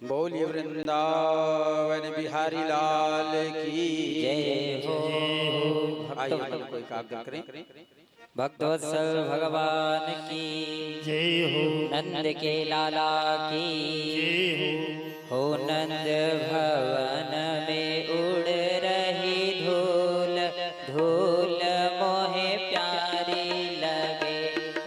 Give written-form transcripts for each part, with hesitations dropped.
बोलिए वृंदावन बिहारी लाल की जय हो। आइए कोई एकाग्र करें। भक्तवत्सल भगवान की जय हो। नंद के लाला की हो। नंद भवन में उड़ रही धूल, धूल मोहे प्यारी लगे।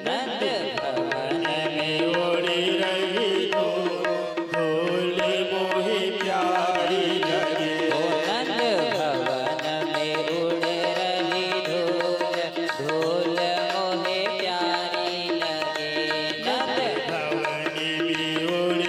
नंद भवन में उड़ रही धूल मोहे प्यारी लगे। हो। नंद भवन में उड़ रही धूल, धूल मोहे प्यारी लगे। नंद भवन में उड़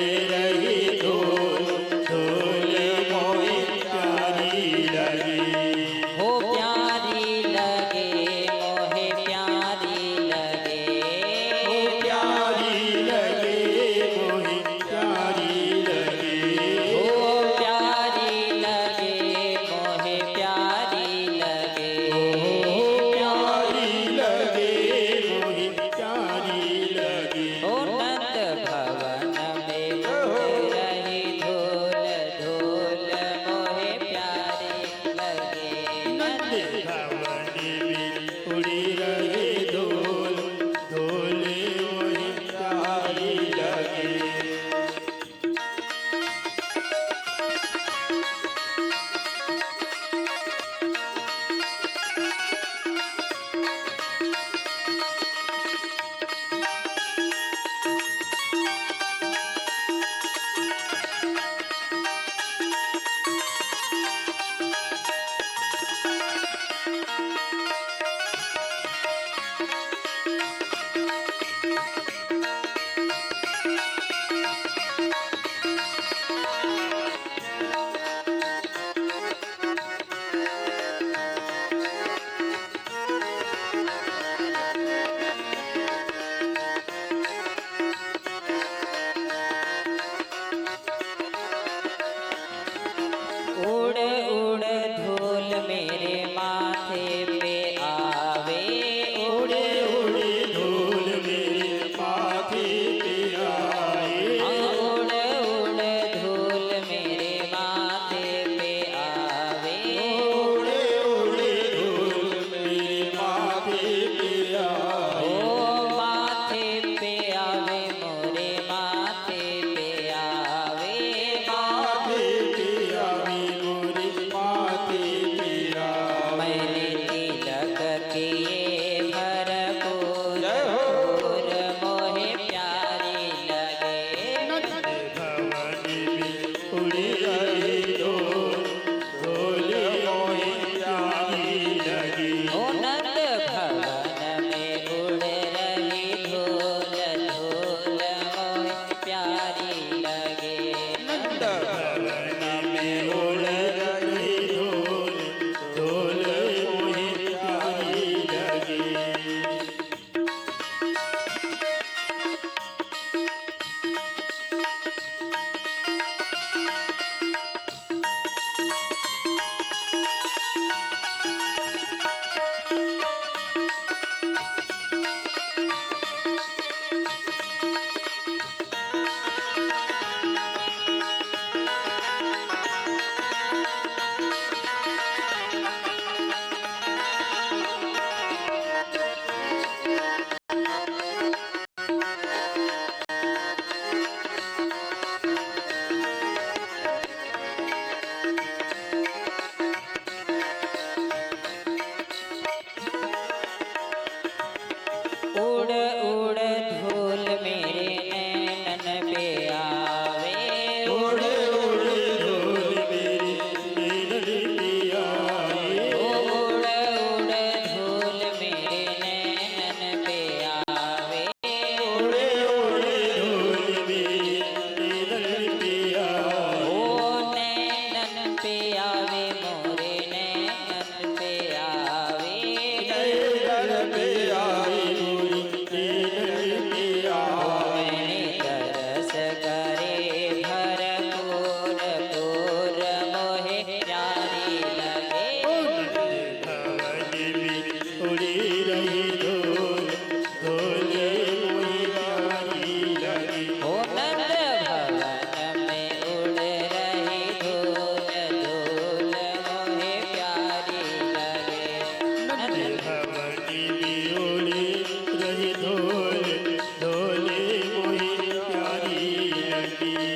लगी।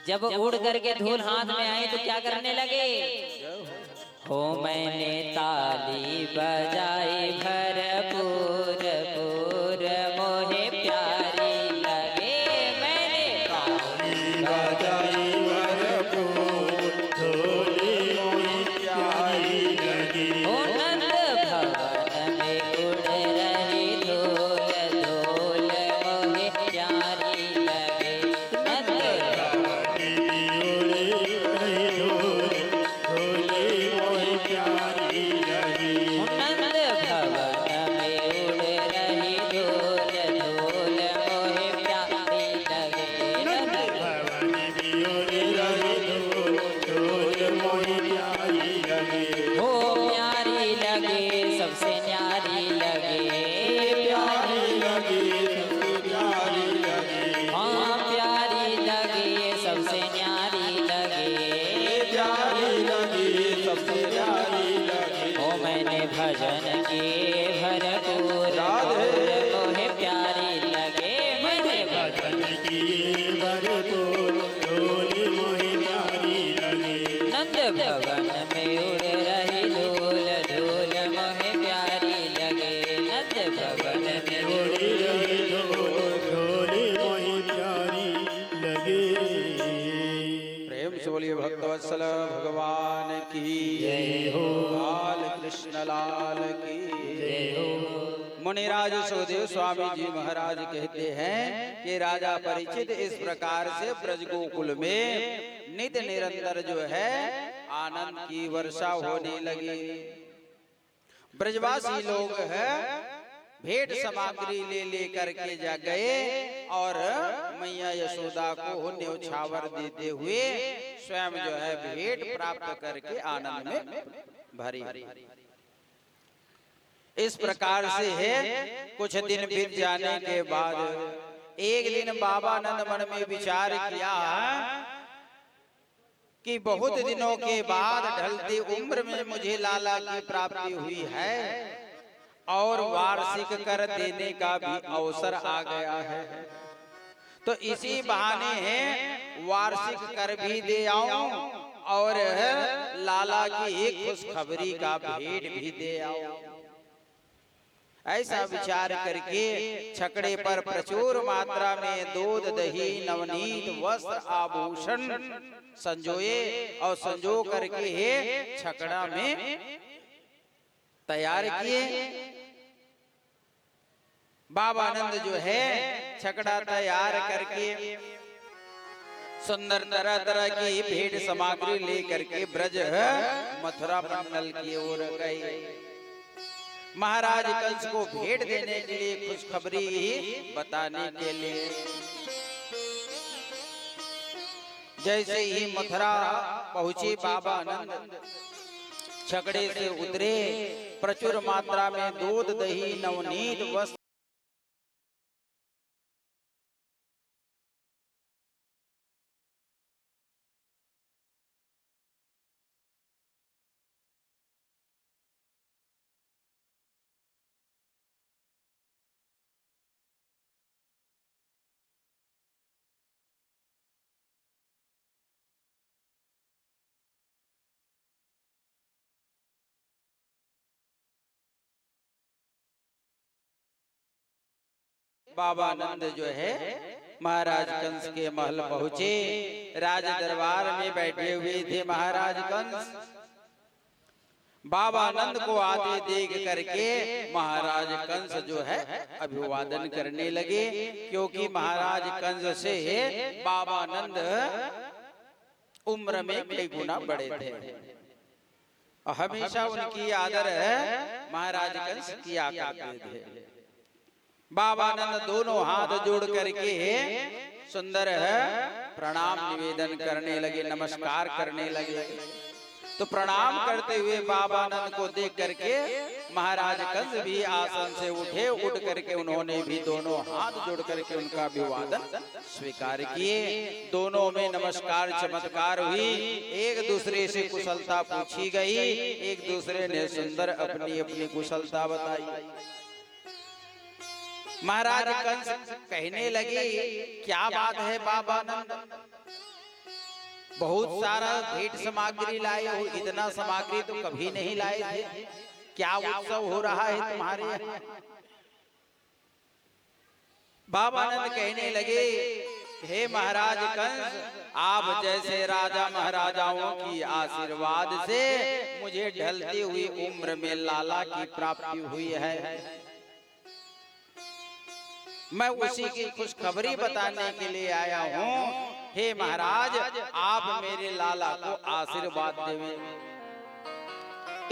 जब उड़ करके धूल हाथ में आई तो क्या करने लगे? हो मैंने ताली बजाई भरपूर पूर मोहे प्यारी लगे। मैंने ताली बजाई भरपूर धूल मोहे प्यारी लगी। हो नंद भवन में उड़ रही धूल धूल मोहे प्यारी लगे। नंद सबसे न्यारी लगे, प्यारी लगे, प्यारी लगे। हाँ प्यारी लगे, सबसे न्यारी लगे, प्यारी लगे, सबसे प्यारी लगे। ओ मैंने भजन के भरपूर मोहे प्यारी लगे। मैंने भजन की भरपूर धूल मोहे प्यारी लगे। नंद भवन में उड़ रही धूल धूल मोहे प्यारी लगे। नंद भवन में उड़ रही धूल मोहे प्यारी लगे। प्रेम से बोलिए भक्तवत्सल भगवान की जय हो। बाल कृष्ण लाल की जय हो। मुनिराज सुखदेव स्वामी जी महाराज कहते हैं कि राजा परीक्षित इस प्रकार से ब्रज गोकुल में नित्य निरंतर जो है आनंद की वर्षा होने लगी। ब्रजवासी लोग है भेंट सामग्री ले लेकर के जा गए और मैया यशोदा को न्यौछावर देते हुए स्वयं जो है भेंट प्राप्त करके आनंद में भरी। इस प्रकार से है कुछ दिन बीत जाने के बाद एक दिन बाबा नंद मन में विचार किया कि बहुत दिनों के बाद ढलती उम्र में मुझे लाला की प्राप्ति हुई है और वार्षिक कर देने का भी अवसर आ गया है, तो इसी बहाने है वार्षिक कर भी दे आऊं और लाला की एक खुशखबरी का भेंट भी दे आऊं। ऐसा विचार करके छकड़े पर प्रचुर मात्रा में दूध दही नवनीत वस्त्र आभूषण संजोए और संजो करके छकड़ा में तैयार किए। बाबा नंद जो है छकड़ा तैयार करके सुंदर तरह तरह की भेंट सामग्री लेकर के ब्रज मथुरा मंडल की ओर गए। महाराज कंस को भेंट देने के लिए खुशखबरी बताने के लिए जैसे ही मथुरा पहुंचे बाबा नंद छकड़े से उतरे, प्रचुर मात्रा में दूध दही नवनीत वस्त्र बाबा नंद जो है महाराज कंस के महल पहुंचे। राज दरबार में बैठे हुए थे महाराज कंस। बाबा नंद को आते देख करके महाराज कंस जो है अभिवादन करने लगे, क्योंकि महाराज कंस से बाबा नंद उम्र में कई गुना बड़े थे। हमेशा उनकी आदर महाराज कंस किया करते थे। बाबा नंद दोनों हाथ जोड़ करके सुंदर प्रणाम निवेदन करने लगे, नमस्कार करने लगे। तो प्रणाम करते हुए बाबा नंद को देख करके महाराज कंस भी आसन से उठे। उठ करके उन्होंने भी दोनों हाथ जोड़ करके उनका अभिवादन स्वीकार किए। दोनों में नमस्कार चमत्कार हुई, एक दूसरे से कुशलता पूछी गई, एक दूसरे ने सुंदर अपनी अपनी कुशलता बताई। महाराज कंस कहने लगे, क्या बात है बाबा नंद, बहुत सारा भेंट सामग्री लाए हो, इतना सामग्री तो कभी नहीं लाए थे, क्या उत्सव हो रहा है तुम्हारे यहाँ? बाबा नंद कहने लगे, हे महाराज कंस, आप जैसे राजा महाराजाओं की आशीर्वाद से मुझे ढलती हुई उम्र में लाला की प्राप्ति हुई है। मैं उसी की खुशखबरी बताने के लिए आया हूँ। हे महाराज, आप मेरे लाला को आशीर्वाद देवें।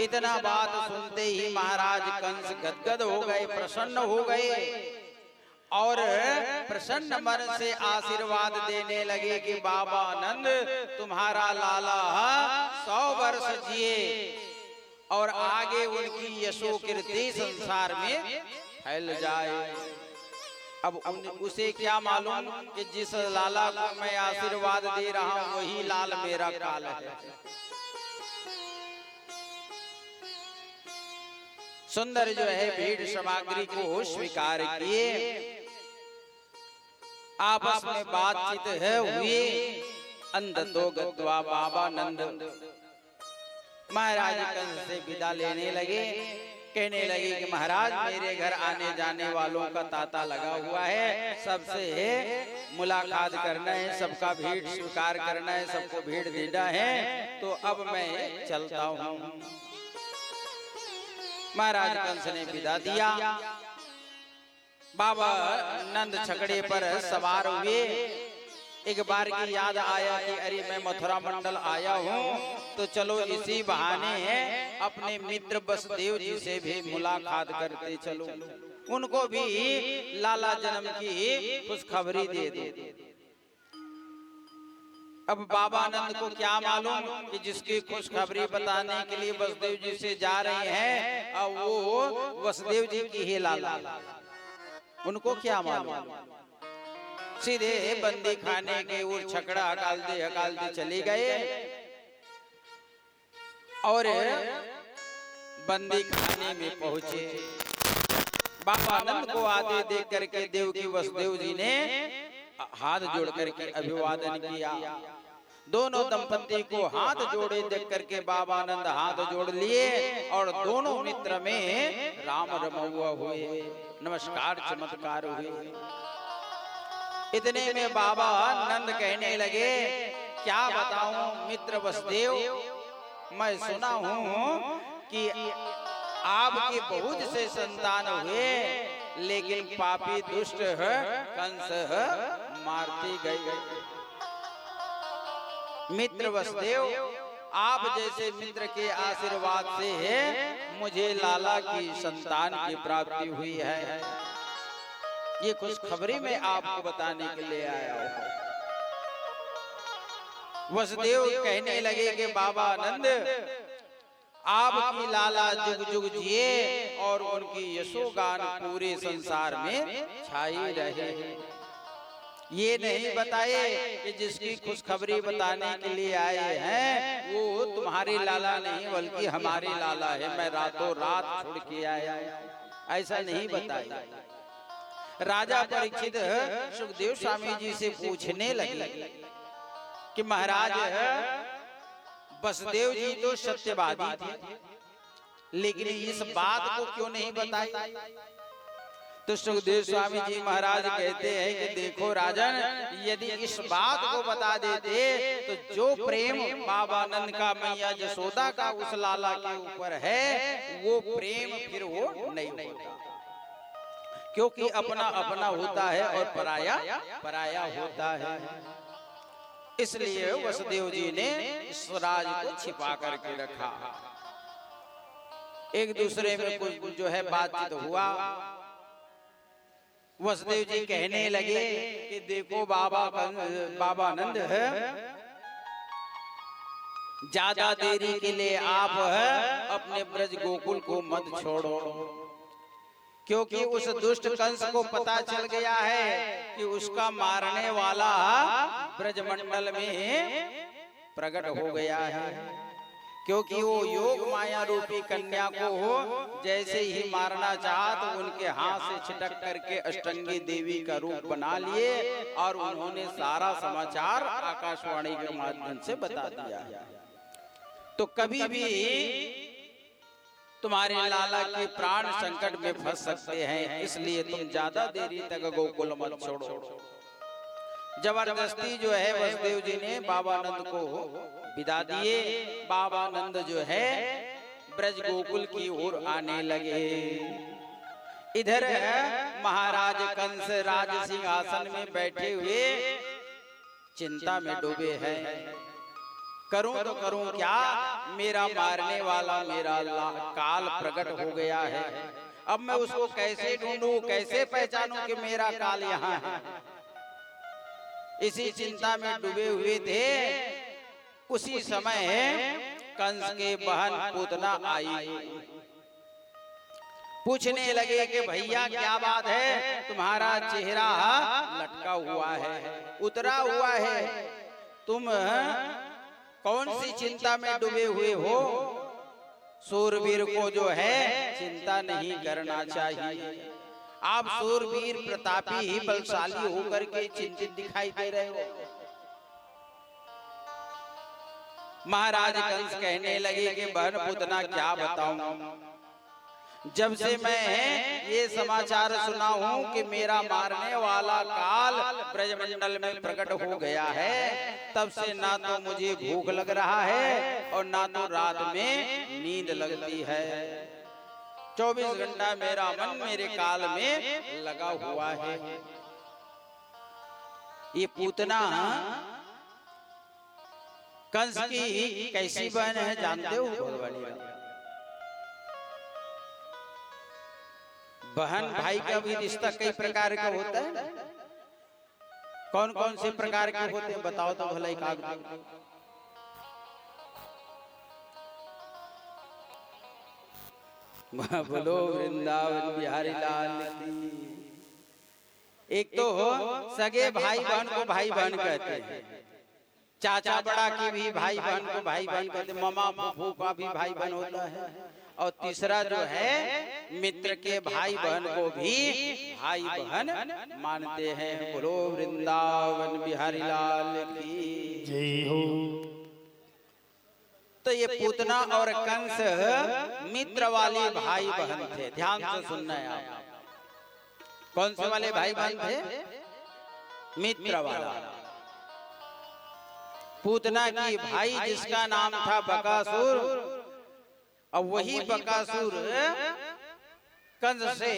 इतना बात सुनते ही महाराज कंस गदगद हो गए, प्रसन्न हो गए और प्रसन्न मन से आशीर्वाद देने लगे कि बाबा नंद, तुम्हारा लाला 100 वर्ष जिए और आगे उनकी यशो कीर्ति संसार में फैल जाए। अब उसे क्या मालूम कि जिस लाला को मैं आशीर्वाद दे रहा हूं वही लाल मेरा काल है। सुंदर जो है भेंट सामग्री को स्वीकार किए, आपस में बातचीत है हुई। अंधतो गत्वा बाबा नंद महाराज कंस से विदा लेने लगे। कहने लगे कि महाराज, मेरे घर आने जाने वालों का तांता लगा हुआ है, सबसे मुलाकात करना है, सबका भेंट स्वीकार करना है, सबको भेंट देना है, तो अब मैं चलता हूँ। महाराज कंस ने विदा दिया। बाबा नंद छकड़े पर सवार हुए। एक बार की याद आया कि अरे मैं मथुरा मंडल आया हूँ, तो चलो इसी बहाने अपने मित्र वसुदेव जी से भी मुलाकात करते चलो, उनको भी लाला जन्म की खुशखबरी दे दो। अब बाबा नंद को क्या मालूम कि जिसकी खुशखबरी बताने के लिए वसुदेव जी से जा रहे हैं और वो वसुदेव जी की ही लाला, उनको क्या मालूम। सीधे बंदी खाने के वो छकड़ा हकालते चले गए और बंदी खाने में पहुंचे। बाबा नंद को आते देख करके देवकी वसुदेव जी ने हाथ जोड़ करके अभिवादन किया। दोनों दंपति को हाथ जोड़े देख करके बाबा नंद हाथ जोड़ लिए और दोनों मित्र में राम रमौआ हुए, नमस्कार चमत्कार हुए। इतने में बाबा नंद कहने लगे, क्या बताऊं मित्र वसुदेव, मैं सुना हूं कि आपके बहुत से संतान हुए, लेकिन पापी दुष्ट कंस मारते गए। मित्र वसुदेव, आप जैसे मित्र के आशीर्वाद से मुझे लाला की संतान की प्राप्ति हुई है। ये खुशखबरी मैं आपको बताने के लिए आया हूं। वसुदेव कहने लगे कि बाबा नंद, आपकी लाला जुग जुग जिए और उनकी यशोगान पूरे संसार में छाई रहे। ये नहीं बताए कि जिसकी खुशखबरी बताने के लिए आए हैं वो तुम्हारे लाला नहीं बल्कि हमारे लाला है, मैं रातों रात छोड़ के आया, ऐसा नहीं बताया। राजा परीक्षित सुखदेव स्वामी जी से पूछने लगे कि महाराज वसुदेव जी तो सत्यवादी थे, लेकिन इस बात को क्यों नहीं बताई? तो सुखदेव स्वामी जी महाराज कहते हैं कि देखो राजन, यदि इस बात को बता देते तो जो प्रेम बाबानंद का मैया जसोदा का उस लाला के ऊपर है वो प्रेम फिर वो नहीं होता, क्योंकि अपना अपना होता है और पराया पराया होता है। इसलिए वसुदेव जी ने इस राज को छिपा करके रखा। एक दूसरे में कुछ जो है बातचीत हुआ। वसुदेव जी कहने लगे कि देखो बाबानंद है, ज्यादा देरी के लिए आप अपने ब्रज गोकुल को मत छोड़ो, क्योंकि उस दुष्ट कंस को पता चल गया है कि उसका मारने वाला ब्रजमंडल में प्रकट हो गया है। क्योंकि वो योग माया रूपी कन्या को जैसे ही मारना चाहा तो उनके हाथ से छिटक करके अष्टंगी देवी का रूप बना लिए और उन्होंने सारा समाचार आकाशवाणी के माध्यम से बता दिया। तो कभी भी तुम्हारे लाला के प्राण संकट में फंस सकते हैं, इसलिए तुम ज्यादा देरी तक गोकुल मत छोड़ो। जबरदस्ती जो है वसुदेव जी ने बाबानंद को विदा दिए। बाबानंद जो है ब्रज गोकुल की ओर आने लगे। इधर महाराज कंस राज सिंहासन में बैठे हुए चिंता में डूबे हैं। करूं तो करूं क्या, मेरा मारने वाला मेरा काल प्रकट हो गया है। अब मैं उसको कैसे ढूंढूं, कैसे पहचानूं कि मेरा काल यहाँ है। इसी चिंता में डूबे हुए थे। उसी समय कंस के बहन पूतना आई। पूछने लगे कि भैया क्या बात है, तुम्हारा चेहरा लटका हुआ है, उतरा हुआ है, तुम कौन सी चिंता में डूबे हुए हो? सूरवीर को जो है चिंता नहीं करना चाहिए। आप सूरवीर प्रतापी ही बलशाली होकर के चिंतित दिखाई दे रहे हो। महाराज कंस कहने लगे कि बहन पूतना क्या बताऊं, जब से मैं ये समाचार सुना हूं कि मेरा मारने वाला काल ब्रजमंडल में प्रकट हो गया है, तब से ना तो मुझे भूख लग रहा है और ना तो रात में नींद लगती है। 24 घंटा मेरा मन मेरे काल में लगा हुआ है। ये पूतना कंस की कैसी बहन है जानते हो? बहन भाई का भी रिश्ता कई प्रकार का होता है। कौन कौन से प्रकार के होते हैं बताओ तो भला एक आदमी। बोलो वृंदावन बिहारी लाल की। एक तो सगे भाई बहन को भाई बहन कहते हैं, चाचा बड़ा की भी भाई बहन को भाई बहन कहते हैं, मामा फूफू का भी भाई बहन होता है, और तीसरा जो है मित्र के भाई बहन को भी भाई बहन मानते हैं। बोलो वृंदावन बिहारी लाल की जय हो। तो ये पूतना और कंस मित्र वाले भाई बहन थे। ध्यान से सुनना है आप। कौन से वाले भाई बहन थे? मित्र वाला। पूतना की भाई जिसका नाम था बकासुर, और वही बकासुर कंस से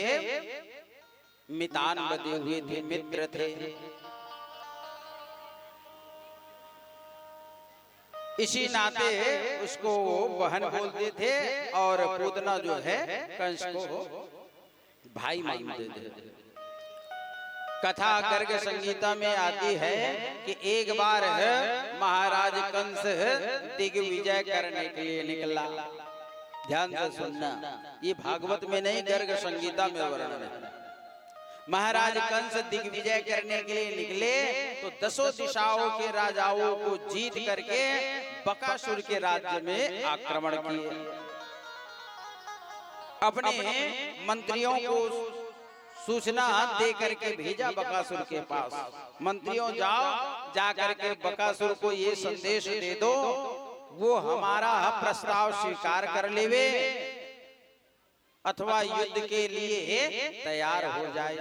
मितान बने हुए थे, मित्र थे। इसी नाते उसको बहन बोलते थे और पूतना जो है कंस को भाई मानते थे। कथा गर्ग संगीता में आती है कि एक बार महाराज कंस दिग्विजय करने के लिए निकला। ध्यान से सुनना, ये भागवत में नहीं गर्ग संगीता में वर्णन है। महाराज कंस दिग्विजय करने के लिए निकले तो 10 दिशाओं के राजाओं को जीत करके बकासुर के राज्य में आक्रमण किए। अपने मंत्रियों को सूचना दे करके भेजा बकासुर के पास, मंत्रियों जाओ जा करके बकासुर को ये संदेश दे दो, वो हमारा प्रस्ताव स्वीकार कर लेवे अथवा युद्ध के लिए तैयार हो जाए।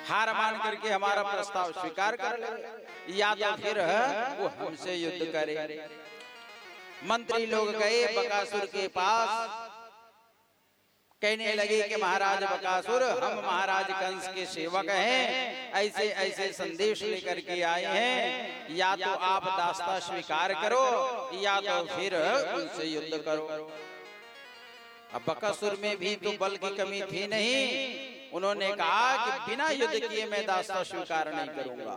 हार मान करके हमारा प्रस्ताव स्वीकार कर ले या तो फिर वो हमसे युद्ध करे। मंत्री लोग गए बकासुर के पास, कहने लगे कि महाराज बकासुर, हम महाराज कंस के सेवक हैं, ऐसे ऐसे संदेश लेकर के आए हैं, या तो आप दास्ता स्वीकार करो या तो फिर उनसे युद्ध करो। अब बकासुर में भी तो बल की कमी थी नहीं, उन्होंने कहा कि बिना युद्ध किए मैं दास्ता स्वीकार नहीं करूंगा।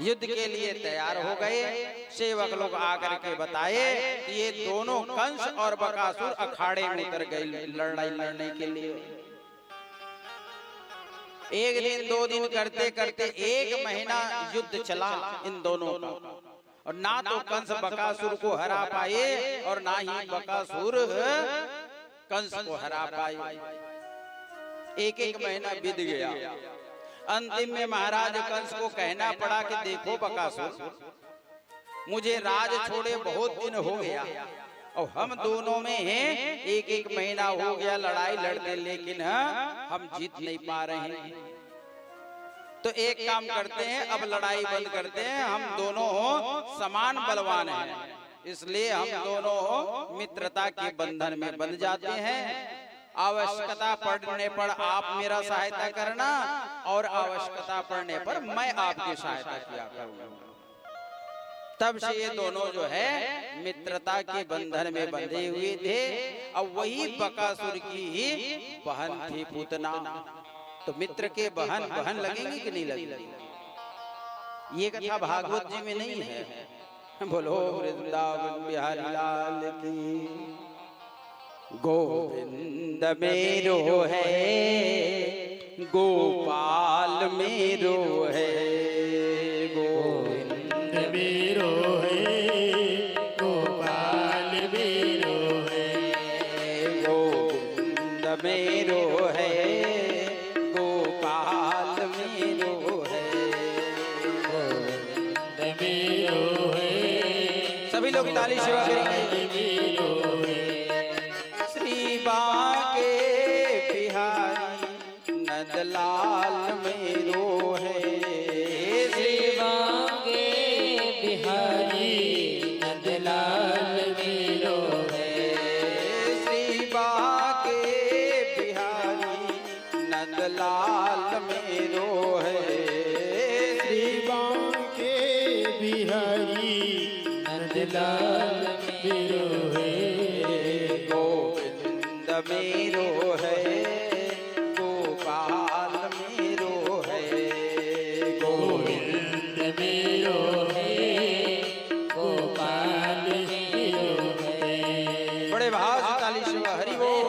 युद्ध के लिए तैयार हो गए। सेवक लोग आकर के बताए कि ये दोनों कंस और बकासुर अखाड़े में उतर गए लड़ाई लड़ने के लिए। एक दिन 2 दिन करते करते 1 महीना युद्ध चला इन दोनों का, और ना तो कंस बकासुर को हरा पाए और ना ही बकासुर कंस को हरा पाए। 1 महीना बीत गया। अंतिम में महाराज कंस को कहना पड़ा कि देखो बकासुर, मुझे राज छोड़े बहुत दिन हो गया और हम दोनों में हैं 1 महीना हो गया लड़ाई लड़ते, लेकिन हम जीत नहीं पा रहे हैं। तो एक काम करते हैं, अब लड़ाई बंद करते हैं, हम दोनों समान बलवान हैं, इसलिए हम दोनों मित्रता के बंधन में बंध जाते हैं। आवश्यकता पड़ने पर आप मेरा सहायता करना और आवश्यकता पड़ने पर मैं आपकी सहायता किया करूंगा। तब से ये दोनों जो है मित्रता के बंधन में बंधे हुए थे। अब वही बकासुर की ही बहन थी पूतना। तो मित्र के बहन बहन लगेंगे कि नहीं लगेंगे? ये कथा भागवत जी में नहीं है। बोलो वृंदावन बिहारी लाल की। गोविंद मेरो है, गोपाल मेरो है, गोविंद मेरो है, गोपाल मेरो है, गोविंद मेरो है, गोपाल मेरो है, गोविंद मेरो है। सभी लोग ताली सेवा करेंगे। बाके बिहारी नंदलाल मेरो है, श्री बाके बिहारी नंदलाल मेरो है, श्री बाके बिहारी नंदलाल मेरो है, श्री बाके बिहारी नंदलाल मेरो है, मेरो है, गोपाल मेरो है, गोविंद मेरो है, गोपाल मेरो है। बड़े भाव से ताली सेवा हरि बोल।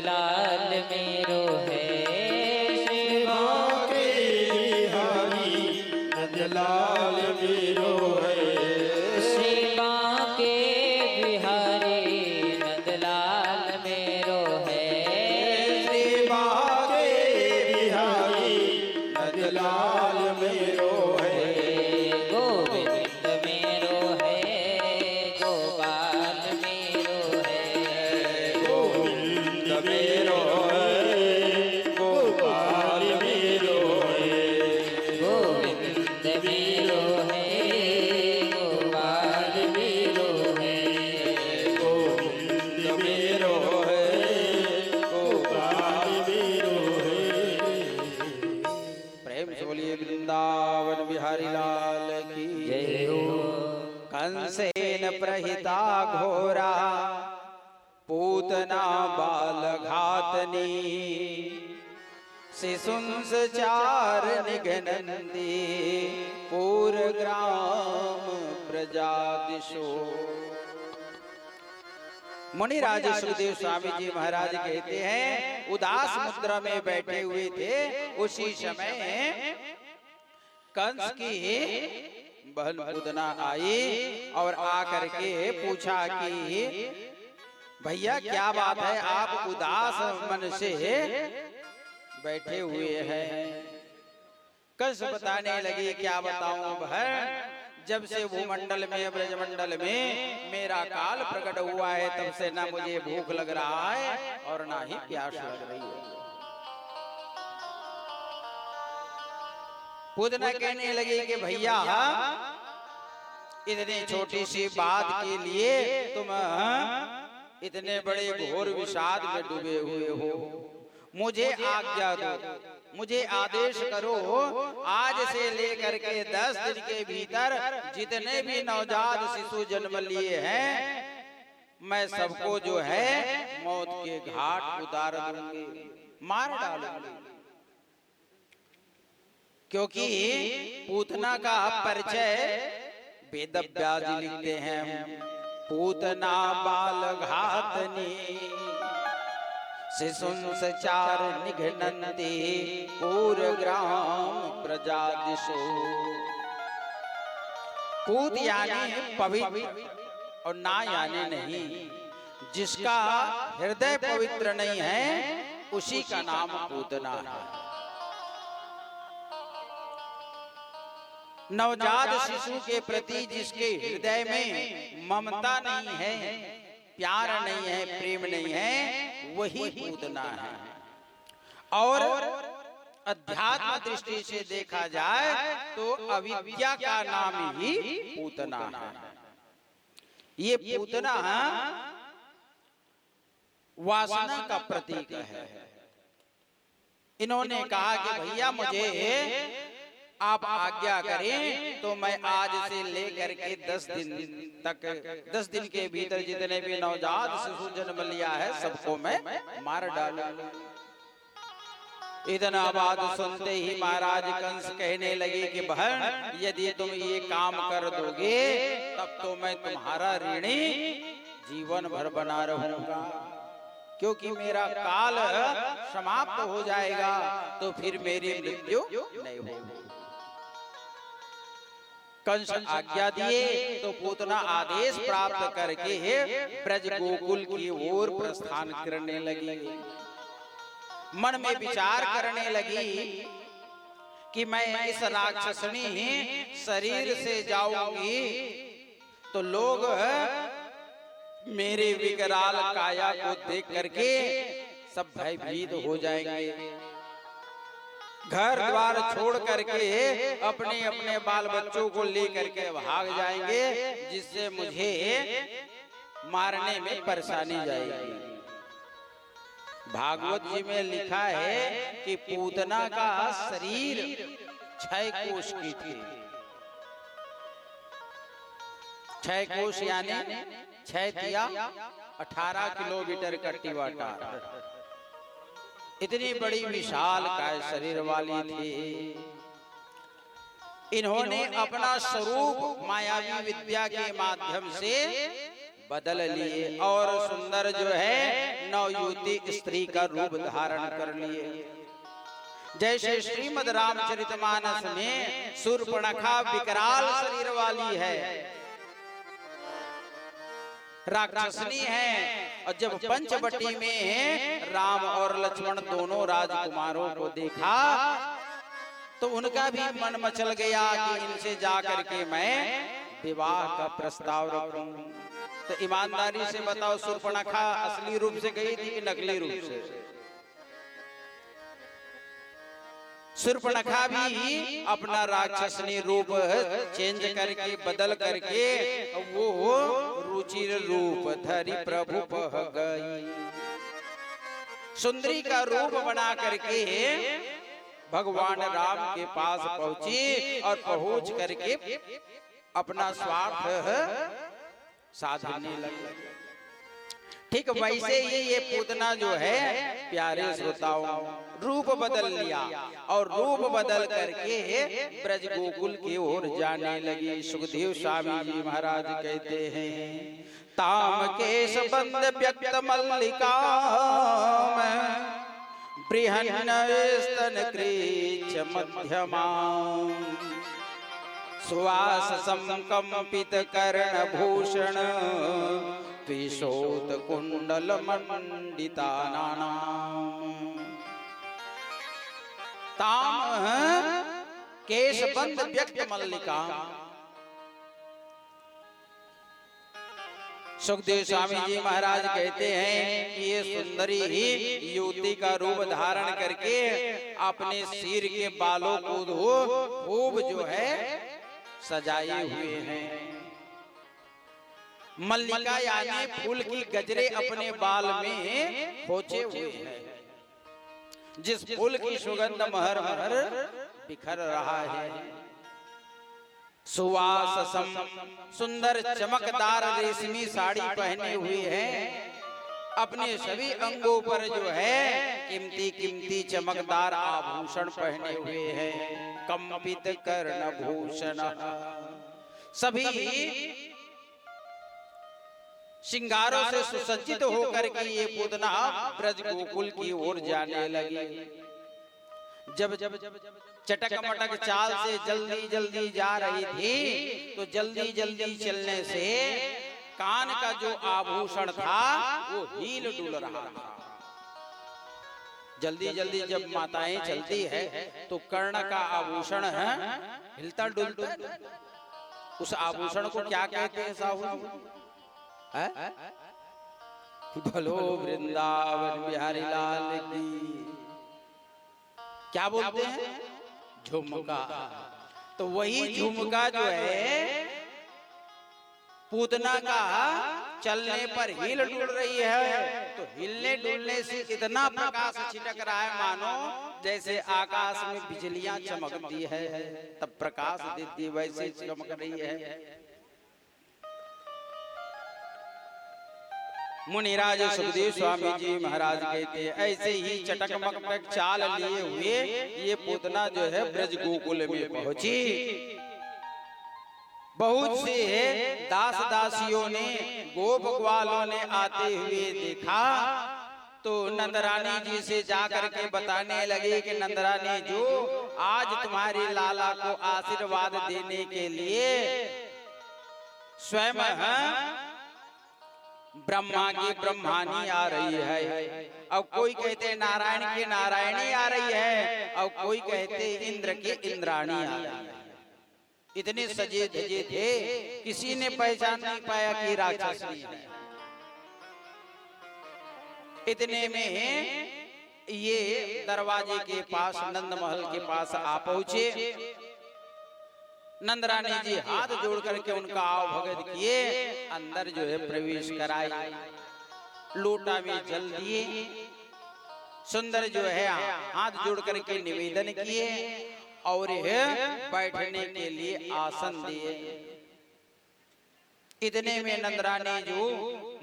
नंदलाल मेरो है। सेवा के बिहारी नंदलाल मेरो है। सेवा के बिहारी नंदलाल मेरो है। सेवा के बिहारी नंदलाल मेरो है। गोविंद मेरो है, गोपाल मेरो है। गोविंद मेरो है, गोपाल मेरो है। गोविंद मेरो है, गोपाल मेरो है। गोविंद मेरो है, गोपाल मेरो है। प्रेम से बोलिए वृंदावन बिहारी लाल की जय हो। कंसेन प्रहिता घोरा पूतना बाल घातनी शिशुंस चार निघनंदी पूर ग्राम प्रजादिशो। मुनिराज सुखदेव स्वामी जी महाराज कहते हैं उदास मुद्रा में बैठे हुए थे। उसी समय कंस की बहन पूतना आई और आकर के पूछा कि भैया क्या बात है, आप उदास मन से बैठे हुए हैं। कंस बताने लगी क्या बताऊं बहन, जब से भूमंडल में ब्रजमंडल में मेरा काल प्रकट हुआ है तब से ना मुझे भूख लग रहा है और ना ही प्यास लग रही है। पूतना कहने लगी कि भैया इतनी छोटी सी बात के लिए तुम इतने बड़े घोर विषाद में डूबे हुए हो। मुझे आज्ञा दो, मुझे आदेश करो, आज से लेकर के 10 दिन के भीतर जितने भी नवजात शिशु जन्म लिए हैं मैं सबको जो है मौत के घाट उतार दूंगी, मार डालूंगी। क्योंकि पूतना का परिचय वेद व्यास जी लिखते हैं, पूतना बाल घातनी शिशुंस चार निघनंदी पूर ग्राम प्रजादिशो। पूत यानी पवित्र और ना यानी नहीं। जिसका हृदय पवित्र नहीं है उसी का नाम पूतना है। नवजात शिशु के प्रति जिसके हृदय में ममता नहीं है, प्यार नहीं है, प्रेम नहीं है, वही पूतना है। और अध्यात्म दृष्टि से देखा जाए तो अविद्या का नाम ही पूतना है। ये पूतना वासना का प्रतीक है। इन्होंने कहा कि भैया मुझे आप आज्ञा करें तो मैं आज से लेकर के 10 दिन के भीतर जितने भी नवजात शिशु जन्म लिया है सबको मैं मार डालूंगा। इतना बात सुनते ही महाराज कंस कहने लगे कि बहन यदि तुम ये काम कर दोगे तब तो मैं तुम्हारा ऋणी जीवन भर बना रहूंगा, क्योंकि मेरा काल समाप्त हो जाएगा तो फिर मेरी मृत्यु नहीं होगी। कंस आज्ञा दिए तो पूतना आदेश प्राप्त करके ब्रज गोकुल की ओर प्रस्थान करने लगी। मन में विचार करने लगी कि मैं इस राक्षसनी शरीर से जाऊंगी तो लोग मेरे विकराल काया को देख करके सब भयभीत हो जाएंगे, घर द्वार छोड़ करके अपने अपने बाल बच्चों को लेकर के भाग जाएंगे, जिससे मुझे मारने में परेशानी जाएगी। भागवत जी में लिखा है कि पूतना का शरीर 6 कोष की थी। 6 कोष यानी 6 तिया 18 किलोमीटर का टिवाटा। इतनी बड़ी विशाल काय शरीर वाली थी। इन्होंने अपना स्वरूप मायावी विद्या के माध्यम से बदल लिए और सुंदर जो है नवयुवती स्त्री का रूप धारण कर लिए। जैसे श्रीमद् रामचरितमानस में शूर्पणखा विकराल शरीर वाली है, राक्षसनी है, और जब पंचवटी में राम और लक्ष्मण दोनों राजकुमारों को देखा तो उनका भी मन मचल गया कि इनसे जाकर के मैं विवाह का प्रस्ताव रखूं। तो ईमानदारी से बताओ, शूर्पणखा असली रूप से गई थी कि नकली रूप से? शूर्पणखा भी अपना राक्षसनी रूप चेंज करके बदल करके वो रुचिर रूप धरी प्रभु पह गई। सुंदरी का रूप बना करके भगवान राम के पास पहुंची और पहुंच करके अपना स्वार्थ साधने लगी। ठीक वैसे ही ये पूतना जो है प्यारे श्रोताओं रूप बदल लिया और रूप बदल करके ब्रज गोकुल की ओर जाने लगी। सुखदेव स्वामी जी महाराज कहते हैं, ताम केश बंद व्यक्त मल्लिका बृहन्न स्तन कृच मध्यमा सुवास संकंपित कर्ण भूषण त्रिशोत कुंडल मंडिता नानाम। ताम केश बंद व्यक्त मल्लिका। सुखदेव स्वामी जी महाराज कहते हैं कि ये सुंदरी ही युवती का रूप धारण करके अपने सिर के बालों को खूब जो है सजाए हुए हैं। मल्लिका यानी फूल की गजरे अपने बाल में खोचे हुए हैं, जिस फूल की सुगंध महर महर बिखर रहा है। सुवाससम सुंदर चमकदार रेशमी साड़ी पहने हुए हैं, अपने सभी अंगों पर जो है कीमती कीमती चमकदार आभूषण पहने हुए हैं। कंपित कर्ण भूषण सभी श्रृंगारों से सुसज्जित होकर के ये पूतना ब्रज गोकुल की ओर जाने लगी। जब चटक मटक चाल से जल्दी जल्दी जा रही थी तो जल्दी जल्दी चलने से कान का जो आभूषण था वो हील डुल रहा था। जल्दी जल्दी जब माताएं चलती है तो कर्ण का आभूषण है हिलता डुलता। उस आभूषण को क्या कहते हैं साहू? भलो वृंदावन बिहारी लाल की क्या बोलते हैं? झुमका। तो वही झुमका जो है पूतना का चलने पर हिल डुल रही है। तो हिलने डुलने से इतना प्रकाश छिटक रहा है मानो जैसे आकाश में बिजलियां चमकती है तब प्रकाश देती, वैसे चमक रही है। मुनिराज सुखदेव स्वामी जी महाराज कहते हैं ऐसे ही चटक मटक चाल लिए हुए ये पूतना जो है ब्रज गोकुल में पहुंची। बहुत से दास दासियों ने गोप ग्वालों ने आते हुए देखा तो नंदरानी जी से जाकर के बताने लगे कि नंदरानी जो आज तुम्हारे लाला को आशीर्वाद देने के लिए स्वयं ब्रह्मा की ब्रह्मानी आ रही है, और कोई कहते नारायण की नारायणी आ रही है, और कोई कहते इंद्र की इंद्राणी आ रही है। इतने सजे धजे थे किसी ने पहचान नहीं पाया कि राक्षसी है। इतने में ये दरवाजे के पास नंद महल के पास आ पहुंचे। नंदरानी जी हाथ जोड़ करके उनका आव भगत किए, अंदर जो है प्रवेश कराए, लोटा में जल दिए, सुंदर जो है हाथ जोड़ करके निवेदन किए और बैठने के लिए आसन दिए। इतने में नंदरानी जो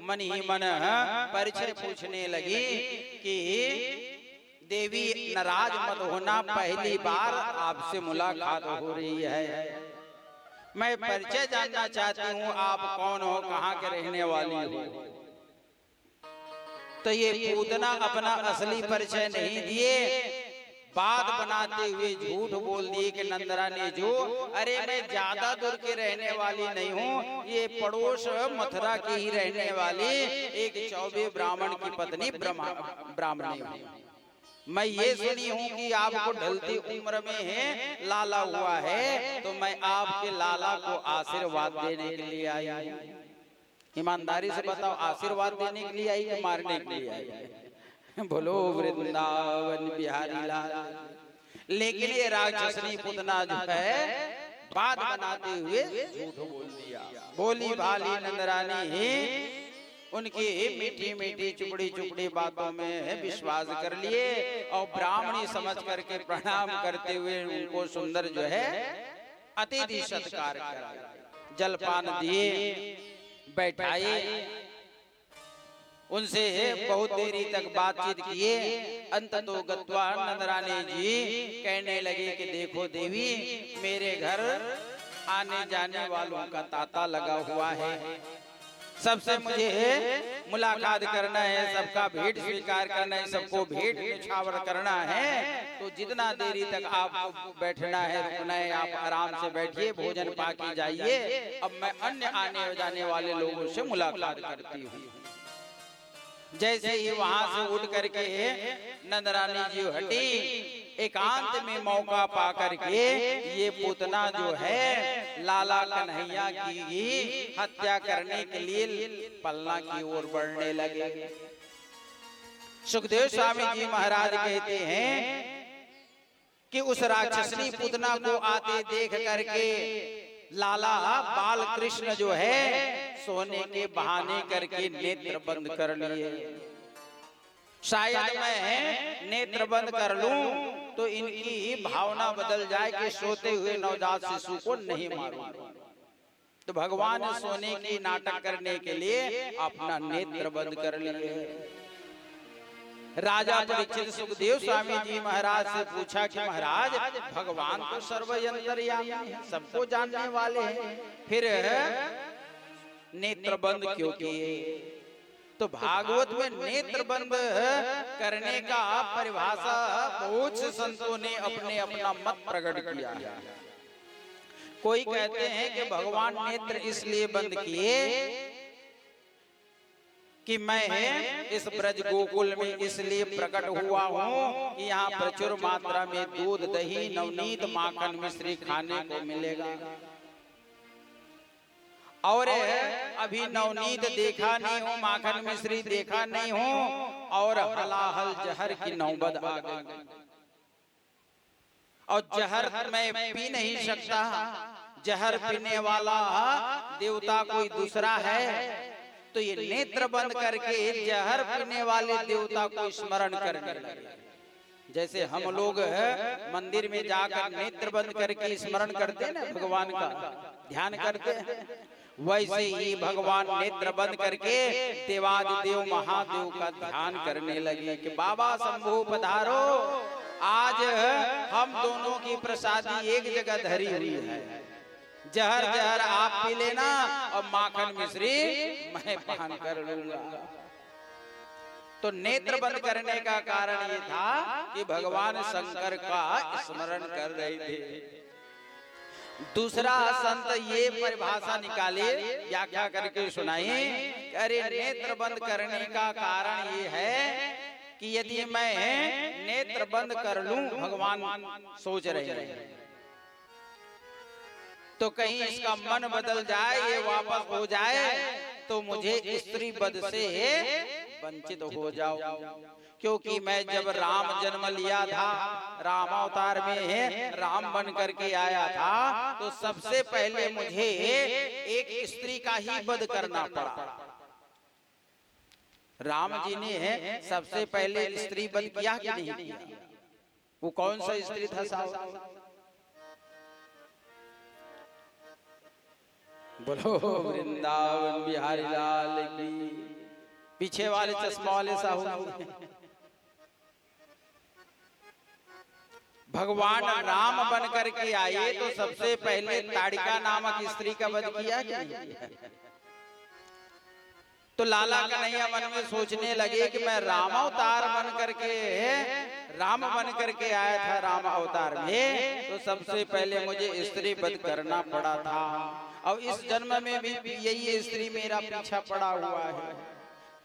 मन ही मन परिचय पूछने लगी कि देवी नाराज मत होना, पहली बार आपसे मुलाकात हो रही है। मैं परिचय जानना चाहती हूँ, आप कौन हो, कहाँ के रहने वाली हो। तो ये पूतना अपना असली परिचय नहीं दिए, बात बनाते हुए झूठ बोल दिए कि नंदरानी जो, अरे मैं ज्यादा दूर के रहने वाली नहीं हूँ, ये पड़ोस मथुरा की ही रहने वाली एक चौबे ब्राह्मण की पत्नी ब्राह्मणी हूँ। मैं ये सुनी हूँ कि आपको ढलती उम्र में है लाला हुआ है, तो मैं आपके लाला को आशीर्वाद देने के लिए आई हूँ। ईमानदारी से बताओ, आशीर्वाद देने के लिए आई कि मारने के लिए आई? बोलो वृंदावन बिहारी लाल। लेकिन ये राक्षसनी पुतना जो है बात बनाते हुए झूठ बोल दिया। बोली भाली नंदरानी ही उनकी मीठी मीठी चुपड़ी चुपड़ी बातों में विश्वास कर लिए और ब्राह्मणी समझ करके प्रणाम करते हुए उनको सुंदर जो है अतिथि सत्कार करा, जलपान दिए, बैठाए, उनसे बहुत देरी तक बातचीत किए। अंततो गत्वा नंदरानी जी कहने लगे कि देखो देवी, मेरे घर आने जाने वालों का तांता लगा हुआ है, सबसे मुझे मुलाकात करना है, सबका भेंट स्वीकार करना है, सबको भेंट न्यौछावर करना है। तो जितना देरी तक आपको बैठना है, रुकना है, आप आराम से बैठिए, भोजन पाके जाइए। अब मैं अन्य आने जाने वाले लोगों से मुलाकात करती हूँ। जैसे ही वहां से उठ करके नंदरानी जी हटी, एकांत में मौका पा करके ये पूतना जो है लाला कन्हैया की हत्या करने के लिए पलना की ओर बढ़ने लगे। सुखदेव स्वामी जी महाराज कहते हैं कि उस राक्षसनी पूतना को आते देख करके लाला बाल कृष्ण जो है सोने के बहाने करके नेत्र बंद कर लिए। शायद मैं नेत्र बंद कर लूं तो इनकी भावना बदल जाए कि सोते हुए नवजात शिशु को नहीं मारूं। तो भगवान ने सोने की नाटक करने के लिए अपना नेत्र बंद कर लिए। राजा परीक्षित सुखदेव स्वामी जी महाराज से पूछा कि महाराज, भगवान तो सर्वयंतर्यामी है, सबको जानने वाले हैं, फिर नेत्र बंद क्यों किए? तो भागवत में नेत्र बंद करने का परिभाषा बहुत से संतों ने अपने अपना मत प्रकट किया है। कोई कहते हैं कि भगवान नेत्र इसलिए बंद किए कि मैं इस ब्रज गोकुल में इसलिए प्रकट हुआ हूँ कि यहाँ प्रचुर मात्रा में दूध, दही, नवनीत, माखन, मिश्री खाने को मिलेगा। और अभी नवनीत देखा नहीं हूँ, माखन मिश्री देखा नहीं हूँ, और हलाहल जहर की नौबत आ गई। और जहर मैं पी नहीं सकता, जहर पीने वाला देवता कोई दूसरा है। तो ये नेत्र बंद करके जहर पीने वाले देवता को स्मरण करने लगे। जैसे हम लोग मंदिर में जाकर नेत्र बंद करके स्मरण करते हैं ना, भगवान का ध्यान करते हैं, वैसे ही भगवान नेत्र बंद करके देवादिदेव महादेव का ध्यान करने लगे कि बाबा शंभु पधारो, आज हम दोनों की प्रसादी एक जगह धरी हुई है। जहर जहर आप पी लेना और माखन मिश्री मैं पान कर लूंगा। तो नेत्र बंद करने का कारण ये था कि भगवान शंकर का स्मरण कर रहे थे। दूसरा संत ये परिभाषा निकाले, व्याख्या करके सुनाए, अरे नेत्र बंद करने का कारण ये है कि यदि मैं नेत्र बंद कर लूं, भगवान सोच रहे हैं, तो कहीं इसका मन बदल जाए, ये वापस हो जाए, तो मुझे स्त्री वध से वंचित हो जाओ। क्योंकि मैं जब राम जन्म लिया था, राम अवतार में राम बन करके आया था, तो सबसे पहले मुझे एक स्त्री का ही वध करना पड़ा। राम जी ने सबसे पहले स्त्री वध किया कि नहीं किया? वो कौन सा स्त्री था साहब? बोलो वृंदावन बिहारी लाल की। पीछे वाले चश्मा वाले साहू भगवान राम बन करके आए तो सबसे पहले ताड़िका नामक स्त्री का वध किया कि नहीं किया? तो लाला कन्हैया मन में सोचने लगे कि मैं राम अवतार बन करके आया था राम अवतार में, तो सबसे पहले मुझे स्त्री वध करना पड़ा था, और इस जन्म में भी यही स्त्री मेरा पीछा पड़ा हुआ है।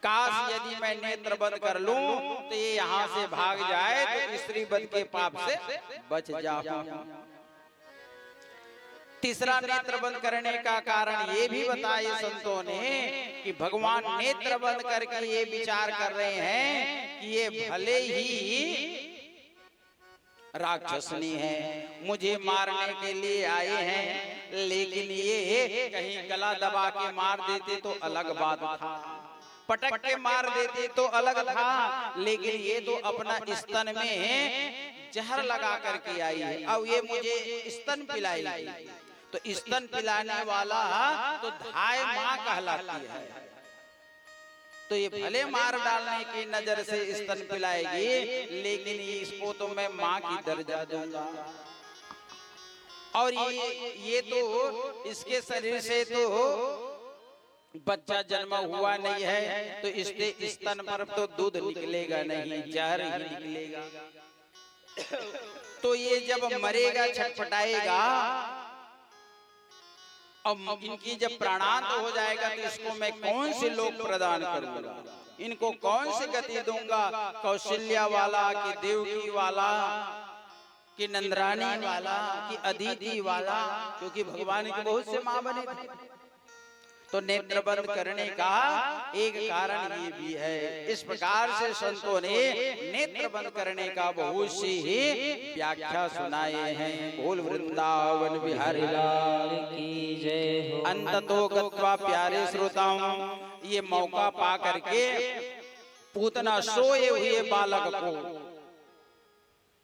काश यदि मैं नेत्र बंद कर लूं तो ये यहाँ से भाग जाए तो स्त्री वध के पाप से बच जाऊं। तीसरा नेत्र बंद करने का कारण ये भी बताए संतों ने कि भगवान नेत्र बंद करके ये विचार कर रहे हैं कि ये भले ही राक्षसनी है, मुझे मारने के लिए आए हैं, लेकिन ये कहीं गला दबा के मार देते तो अलग बात था, पटक के मार देते तो अलग था, लेकिन ये तो अपना स्तन में जहर लगा करके आई है, अब ये मुझे स्तन पिलाएगी, तो स्तन पिलाने वाला तो धाय माँ कहलाती है, तो ये भले मार डालने की नजर से स्तन पिलाएगी, लेकिन इसको तो मैं माँ की दर्जा दूंगा। और ये तो इसके शरीर से तो बच्चा जन्म हुआ नहीं है, तो इसके स्तन पर तो दूध निकलेगा नहीं, जहर ही निकलेगा। तो ये जब मरेगा, छटपटाएगा, अब इनकी जब प्राणांत हो जाएगा तो इसको मैं कौन से लोग प्रदान करूंगा, इनको कौन सी गति दूंगा, कौशल्या वाला कि देवकी वाला कि नंदरानी वाला कि अदिति वाला, क्योंकि भगवान के बहुत से मां बने थे। तो नेत्र बंद करने का एक कारण ये भी है। इस प्रकार से संतों ने नेत्र बंद करने का बहुत सी ही व्याख्या सुनाए हैं। बोल वृंदावन बिहारी लाल की जय हो। अंततो गत्वा प्यारे श्रोताओं, ये मौका पा करके पूतना सोए हुए बालक को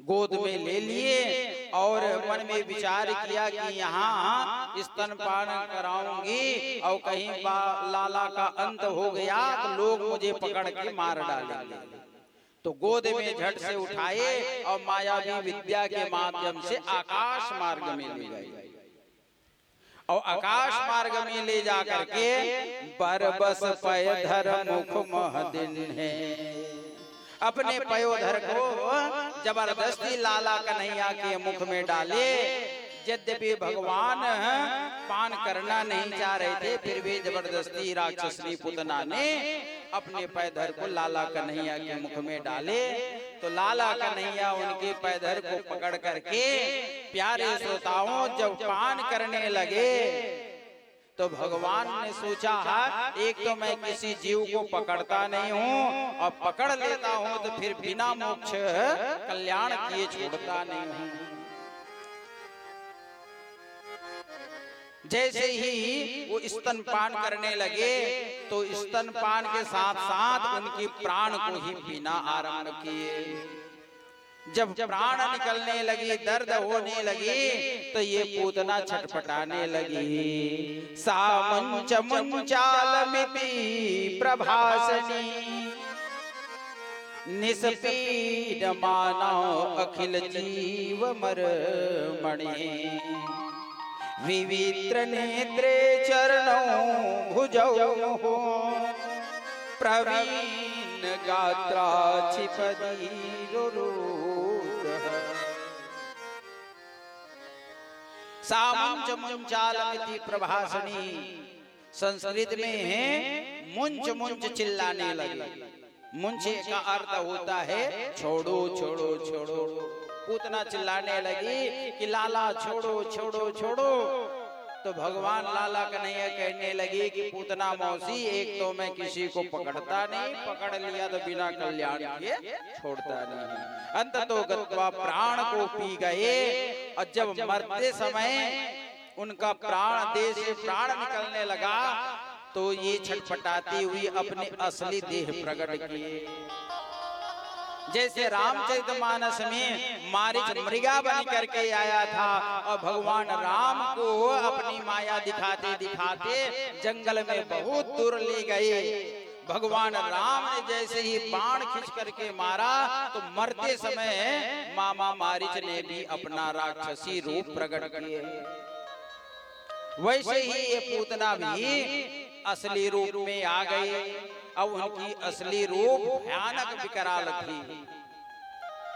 गोद में ले लिए और मन में विचार किया कि यहाँ स्तनपान कराऊंगी और कहीं लाला का अंत हो गया तो लोग मुझे पकड़ के मार डालेंगे। तो गोद में झट से उठाए और मायावी विद्या के माध्यम से आकाश मार्ग में ले गए, और आकाश मार्ग में ले जा करके बरबस पय धर मुख महदिन है, अपने पयोधर को जबरदस्ती लाला कन्हैया के मुख में डाले। यद्यपि भगवान पान करना नहीं चाह रहे थे, फिर भी जबरदस्ती राक्षसनी पुतना ने अपने पैधर को लाला कन्हैया के मुख में डाले। तो लाला कन्हैया उनके पैधर को पकड़ करके, प्यारे श्रोताओं, जब पान करने लगे तो भगवान ने सोचा है एक तो मैं किसी जीव को पकड़ता नहीं हूँ, और पकड़ लेता हूँ तो फिर बिना मोक्ष कल्याण किए छोड़ता नहीं हूँ। जैसे ही वो स्तनपान करने लगे तो स्तनपान के साथ साथ उनकी प्राण को ही पीना आरंभ किए। जब प्राण निकलने लगी, दर्द होने लगी, तो ये पूतना छटपटाने लगी। सा मंच मंचालमिति प्रभासनी, निस्पीड मानव अखिल जीव मर मणि, विवित्र नेत्रे चरणों भुजौ प्रवीण गात्रा छिपदी सामुंच मुंचालमिति प्रभासनी, संस्कृत में है मुंच मुंच चिल्लाने लगे। मुंचे का अर्थ होता है छोड़ो छोड़ो छोड़ो। पूतना चिल्लाने लगी कि लाला छोड़ो छोड़ो छोड़ो। तो भगवान लाला कन्हैया कहने लगे कि पूतना मौसी, एक तो मैं किसी को पकड़ता नहीं, पकड़ लिया तो बिना कल्याण किए छोड़ता नहीं। अंततो गत्वा प्राण को पी गए, और जब मरते समय उनका प्राण देह से प्राण निकलने लगा तो ये छटपटाती हुई अपने असली देह प्रकट किए। जैसे रामचरितमानस में मारीच मृगा बन करके आया था, और भगवान राम को अपनी माया दिखाते दिखाते जंगल में बहुत दूर ले गए। भगवान राम ने जैसे ही बाण खींच करके मारा तो मरते समय मामा मारीच ने भी अपना राक्षसी रूप प्रकट किए। वैसे ही ये पूतना भी असली रूप में आ गई। अब उनकी असली रूप भयानक विकराल थी।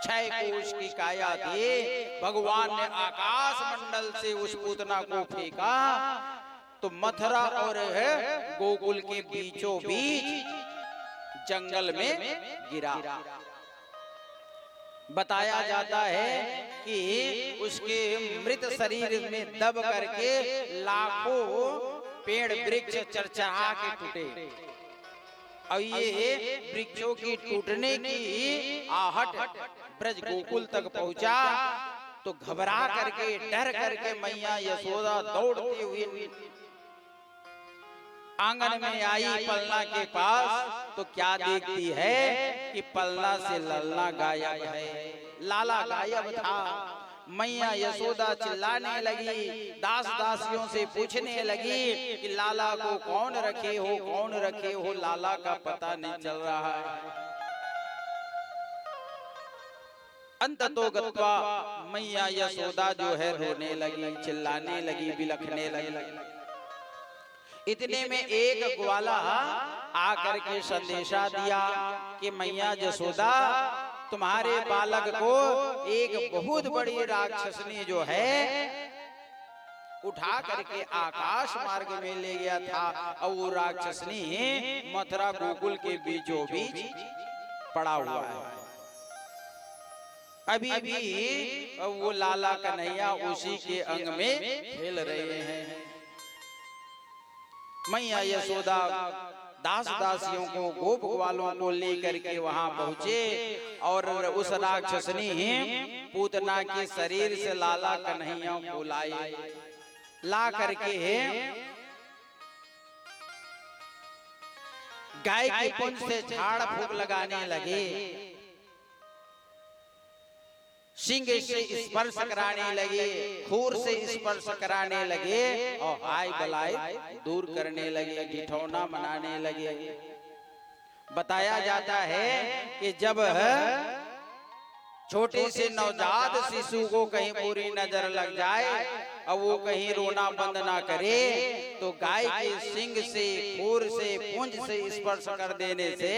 6 कोष की काया थी। भगवान ने आकाश मंडल से उस पूतना को फेंका तो मथुरा और गोकुल के बीचों बीच जंगल में गिरा। बताया जाता है कि उसके मृत शरीर में दब करके लाखों पेड़ वृक्ष चरचरा के टूटे। और ये वृक्षों की टूटने की आहट ब्रज गोकुल तक पहुंचा तो घबरा करके डर करके मैया यशोदा दौड़ती हुई आंगन में आई पलना के पास। तो क्या देखती है कि पलना से ललना गायब है, लाला गायब था। मैया यशोदा चिल्लाने लगी, दास दासियों से पूछने लगी कि लाला को कौन रखे हो, कौन रखे हो, लाला का पता नहीं चल रहा है। अंततो गत्वा मैया यशोदा जो है रोने लगी, चिल्लाने लगी, बिलखने लगी। इतने में एक ग्वाला आकर के संदेशा दिया कि मैया यशोदा तुम्हारे बालक को एक बहुत बड़ी राक्षसनी जो है उठा करके आकाश मार्ग में ले गया था। और वो राक्षसनी मथुरा गोकुल के बीचों बीच पड़ा हुआ है। अभी भी वो लाला कन्हैया उसी के अंग में खेल रहे हैं। मैया यशोदा दास दासियों को गोप ग्वालों को लेकर के वहां पहुंचे और उस राक्षसनी पूतना के शरीर से लाला कन्हैया को लाए। ला करके गाय की पुंज से झाड़ फूक लगाने लगे, सिंह से स्पर्श कराने लगे, खूर से स्पर्श कराने लगे और हाय बलाय दूर करने लगे, ठिठौना मनाने लगे। बताया जाता है कि जब छोटे से नवजात शिशु को कहीं बुरी नजर लग जाए और वो कहीं रोना बंद ना करे तो गाय के सिंग से, खूर से, पुंज से स्पर्श कर देने से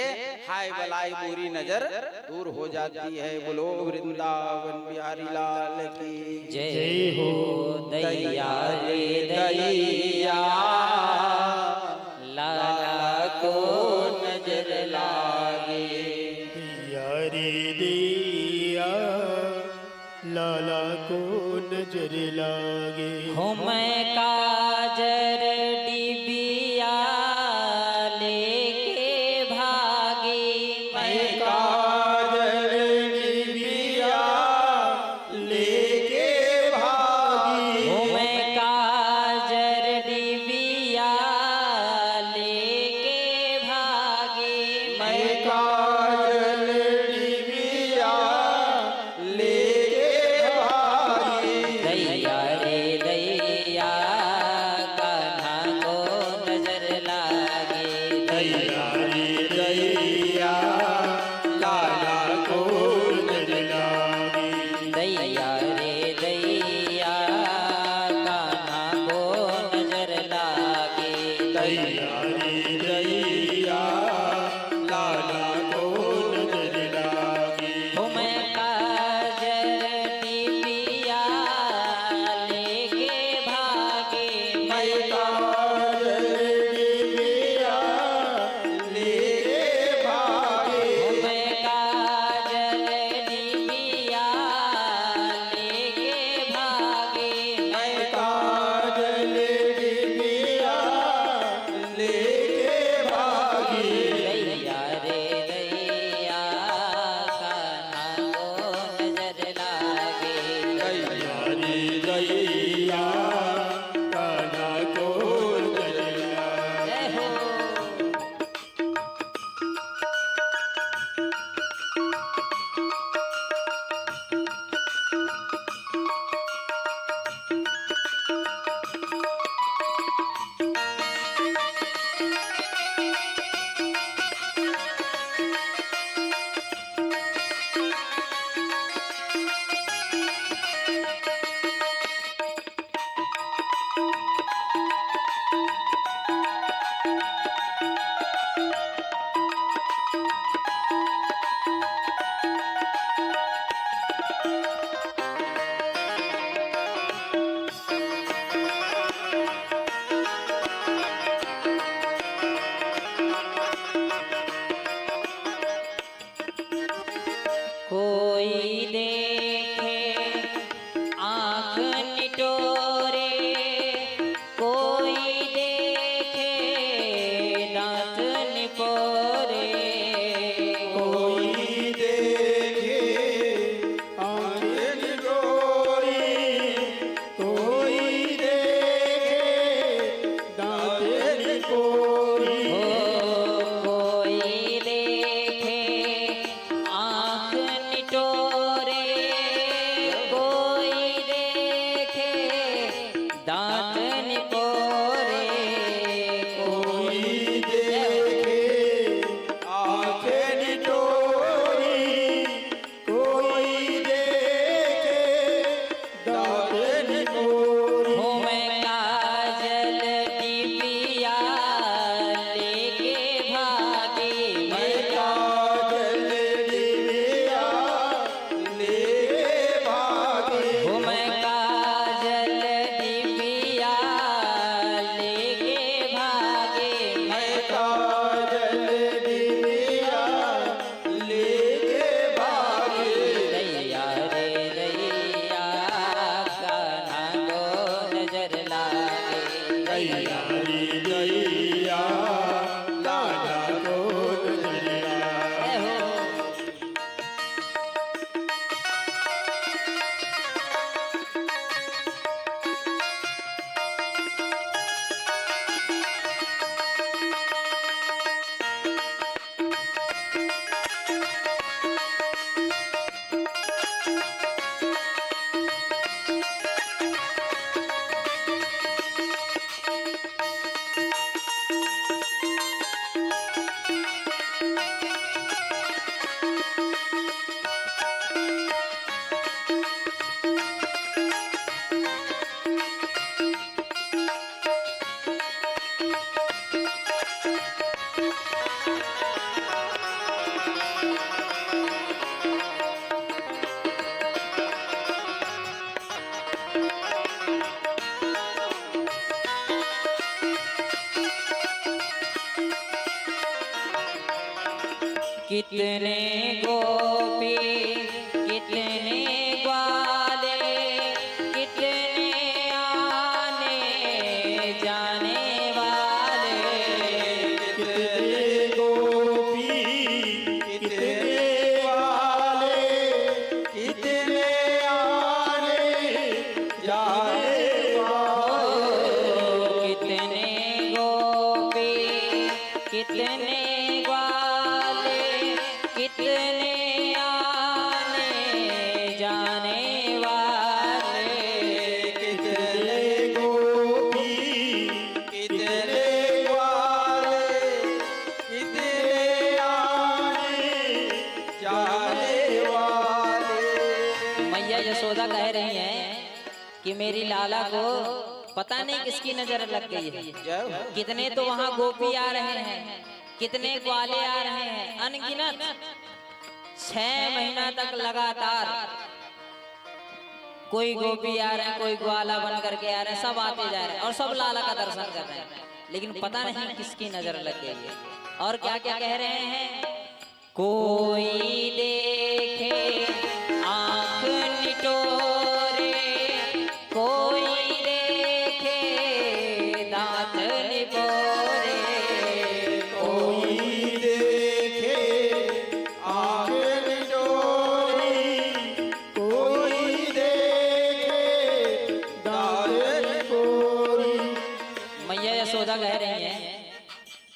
हाय बलाई बुरी नजर दूर हो जाती है। बोलो वृंदावन बिहारी लाल की जय हो। दैया रे दैया लाला को नजर लागे, यारी दिया लाला को नजर लागे। हो मैं काजर डिबिया लेके भागी, मैं काजल डिबिया लेके भागी। हो मैं काजर डिबिया लेके भागी, मैं काजल डिबिया लेके भागी। दैया रे दैया कान्हा को नजर लागे, दैया रे दैया लाला को नजर लागे। दैया रे दैया कान्हा को नजर लागे, दैया रे दैया लाला को नजर लागे। हो मैं काजर डिबिया लेके भागे, मैं काजल डिबिया लेके भागे। हो मैं काजल डिबिया लेके भागे, मैं काजल डिबिया लेके री दैया लाला को नजरिया। जय हो। कितने गोपी कितने ग्वाले कितने आने जाने वाले। कितने गोपी कितने वाले कितने आने जाने वाले। कितने गोपी कितने ग्वाले कितने आने जाने वाले। कितने गोपी कितने वाले कितने आने जाने वाले। मैया यशोदा कह रही हैं कि मेरी लाला को पता नहीं किसकी नजर लग गई है। जय हो। कितने तो वहाँ गोपी आ रहे हैं, कितने ग्वाले आ रहे हैं, अनगिनत 6 महीना तक लगातार कोई गोपी आ रहे हैं, कोई ग्वाला बन करके आ रहे हैं, सब आते जा रहे हैं और सब लाला का दर्शन कर रहे हैं, लेकिन पता नहीं किसकी नजर लग गई है। और क्या क्या कह रहे हैं, कोई देखे आंख निटोरे, कोई देखे दांत निपोरे, कोई देखे आँख निचोरी, कोई देखे दांत निपोरी। मैया यशोदा कह रही हैं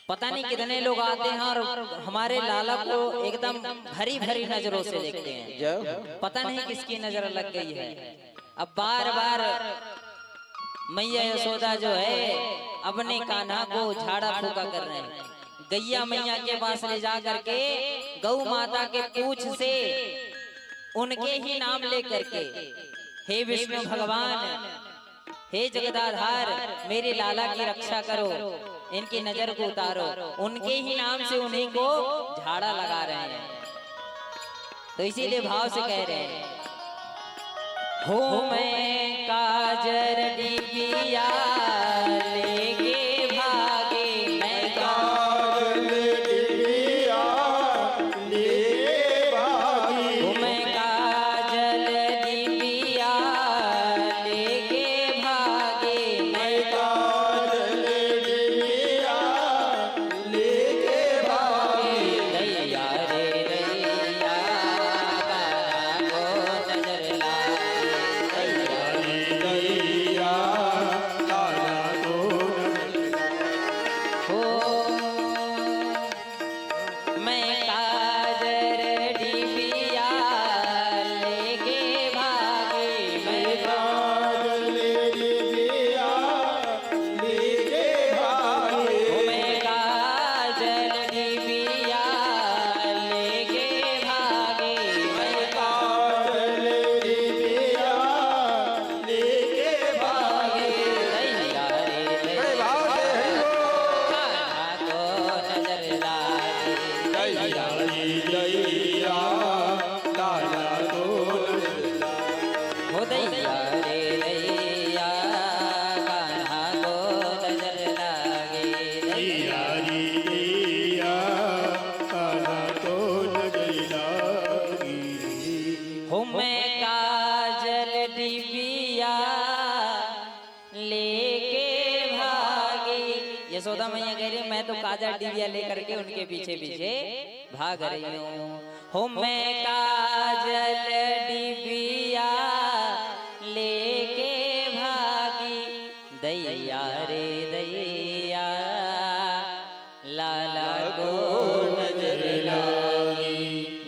पता नहीं कितने लोग आते हैं और हमारे लाला को एकदम भरी भरी नजरों से देखते हैं, जय हो। पता नहीं किसकी नजर लग गई है। अब बार बार मैया यशोदा जो है अपने कान्हा को झाड़ा फूका कर रहे हैं। गैया मैया के पास ले जा करके गौ माता के पूछ से उनके ही नाम लेकर के, हे विष्णु भगवान, हे जगदाधार, मेरे लाला की रक्षा करो, इनकी नजर को उतारो, उनके ही नाम से उन्हीं को झाड़ा लगा रहे हैं। तो इसीलिए भाव से कह रहे हैं, हो मैं काजर डिबिया लेके भागे, मैं काजल डिबिया लेके भागी, हो मैं काजल डिबिया लेके भागे, मैं काजल डिबिया लेके भागी। दैया रे दैया कान्हा को नजर लागे, दैया दैया यशोदा मैया कह रही मैं तो काजल डिबिया लेकर के उनके पीछे पीछे भाग रही हूँ। हो मैं काजल डिबिया लेके भागी, दैया रे दैया लाला को नजर लागी,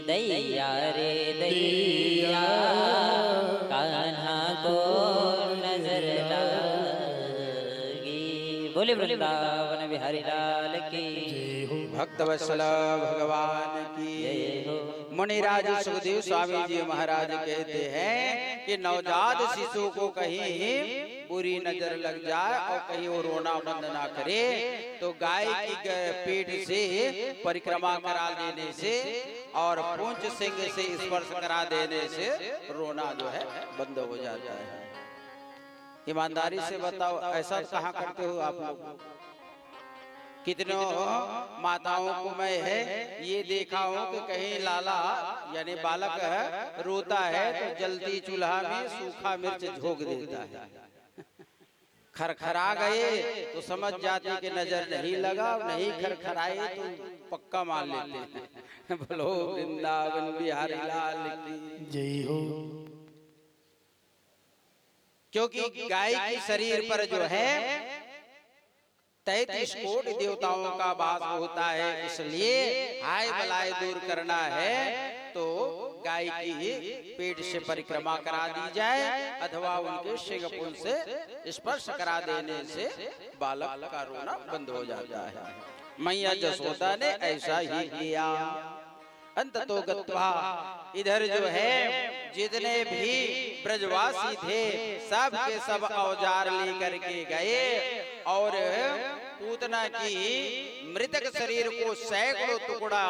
दैया रे दैया कान्हा को नजर लागी। बोले वृंदावन बिहारी लाल की भक्त वत्सल भगवान की जय हो। मुनिराज सुखदेव स्वामी जी महाराज कहते हैं कि नवजात शिशु को कहीं बुरी नजर लग जाए और कहीं वो रोना बंद ना करे तो गाय की पीठ से परिक्रमा करा देने से और पूंछ सिंह से स्पर्श करा देने से रोना जो है बंद हो जाता है। ईमानदारी से बताओ ऐसा कहाँ करते हो आप लोग? कितनों माताओं को मैं है ये देखा हूँ कि कहीं लाला यानी बालक है रोता है तो जल्दी चूल्हा में सूखा मिर्च झोंक देता है। खरखरा गए तो समझ जाते कि नजर नहीं लगा, नहीं खरखराए तो पक्का मान लेते हैं। बोलो वृंदावन बिहारी लाल की जय हो। क्योंकि गाय के शरीर पर जो है 33 कोटि देवताओं का वास होता है, इसलिए हाय बलाए दूर करना है तो गाय की पेट से परिक्रमा करा दी जाए अथवा उनके सिंह पुंज से स्पर्श करा देने से बालक का रोना बंद हो जाता है। मैया यशोदा ने ऐसा ही किया। अंततो गत्वा इधर जो है जितने भी ब्रजवासी थे सब के सब औजार लेकर के गए और पूतना की मृतक शरीर को सैकड़ों टुकड़ा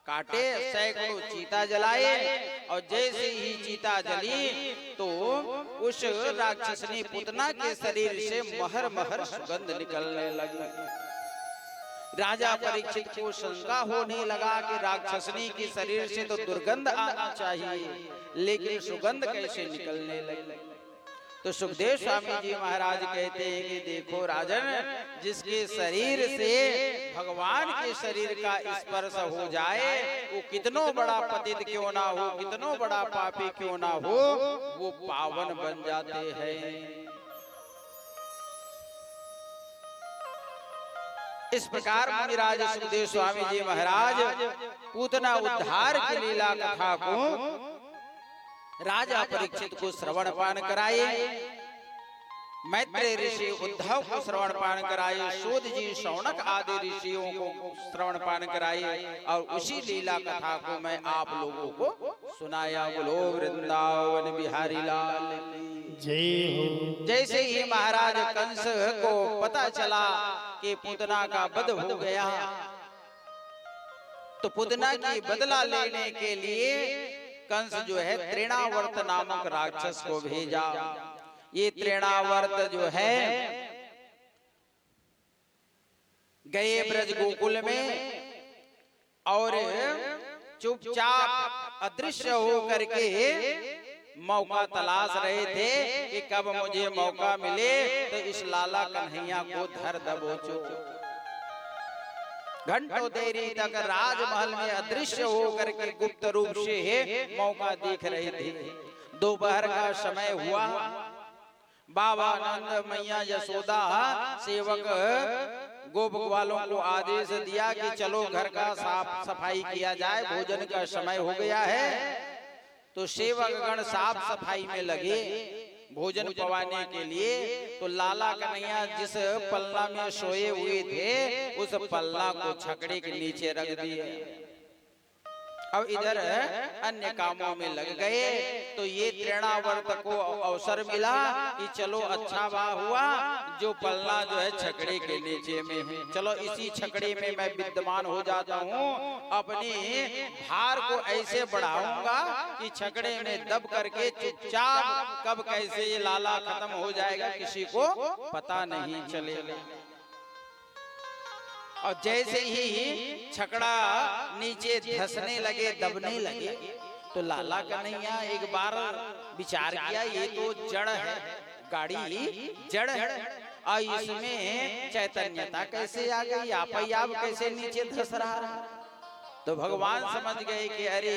काटे, सैकड़ों चीता जलाए और जैसे ही चीता जली तो उस राक्षसनी पूतना के शरीर से महर महर सुगंध निकलने लगी। राजा परीक्षित को शंका होने लगा कि राक्षसनी के शरीर से तो दुर्गंध आना चाहिए लेकिन सुगंध कैसे निकलने लगी। तो सुखदेव स्वामी जी महाराज कहते हैं कि देखो राजन, जिसके शरीर से भगवान के शरीर का स्पर्श हो जाए वो कितनो बड़ा पतित क्यों ना हो, कितनो बड़ा पापी क्यों ना हो, वो पावन बन जाते हैं। इस प्रकार मुनिराज सुखदेव स्वामी जी महाराज पूतना उद्धार की लीला कथा को राजा परीक्षित को श्रवण पान कराए, मैत्रेय ऋषि उद्धव को श्रवण पान कराए, सूत जी शौनक आदि ऋषियों को श्रवण पान कराए और उसी लीला कथा को मैं आप लोगों को सुनाया। बोलो वृंदावन बिहारी लाल जय हो। जैसे ही महाराज कंस को पता चला कि पूतना का वध हो गया तो पूतना की बदला लेने के लिए कंस जो है तृणावर्त नामक राक्षस को भेजा। ये तृणावर्त जो है गए ब्रज गोकुल में और चुपचाप अदृश्य हो करके मौका तलाश रहे थे कि कब मुझे मौका मिले तो इस लाला कन्हैया को धर दबोचो। घंटों देरी तक राजमहल में अदृश्य होकर के गुप्त रूप से मौका देख रहे थे। दोपहर का समय हुआ, बाबा आनंद मैया यशोदा सेवक गोप वालों को आदेश दिया कि चलो घर का साफ सफाई किया जाए, भोजन का समय हो गया है। तो सेवकगण साफ सफाई में लगे भोजन पवाने के लिए। तो लाला कन्हैया जिस पल्ला में सोए हुए थे उस पल्ला को छकड़े के नीचे रख दिए। अब इधर अन्य कामों में लग गए तो ये तृणावर्त को अवसर मिला कि चलो अच्छा हुआ जो पल्ला जो है छकड़े के नीचे में है, चलो इसी छकड़े में मैं विद्यमान हो जाता हूँ, अपने भार को ऐसे बढ़ाऊंगा कि छकड़े में दब करके चुपचाप कब कैसे ये लाला खत्म हो जाएगा किसी को पता नहीं चलेगा। और जैसे ही छकड़ा नीचे धंसने लगे, दबने लगे तो लाला कन्हैया एक बार विचार किया ये तो जड़ है, गाड़ी जड़ है और इसमें चैतन्यता कैसे आ गई, आप कैसे नीचे धस रहा। तो भगवान समझ गए कि अरे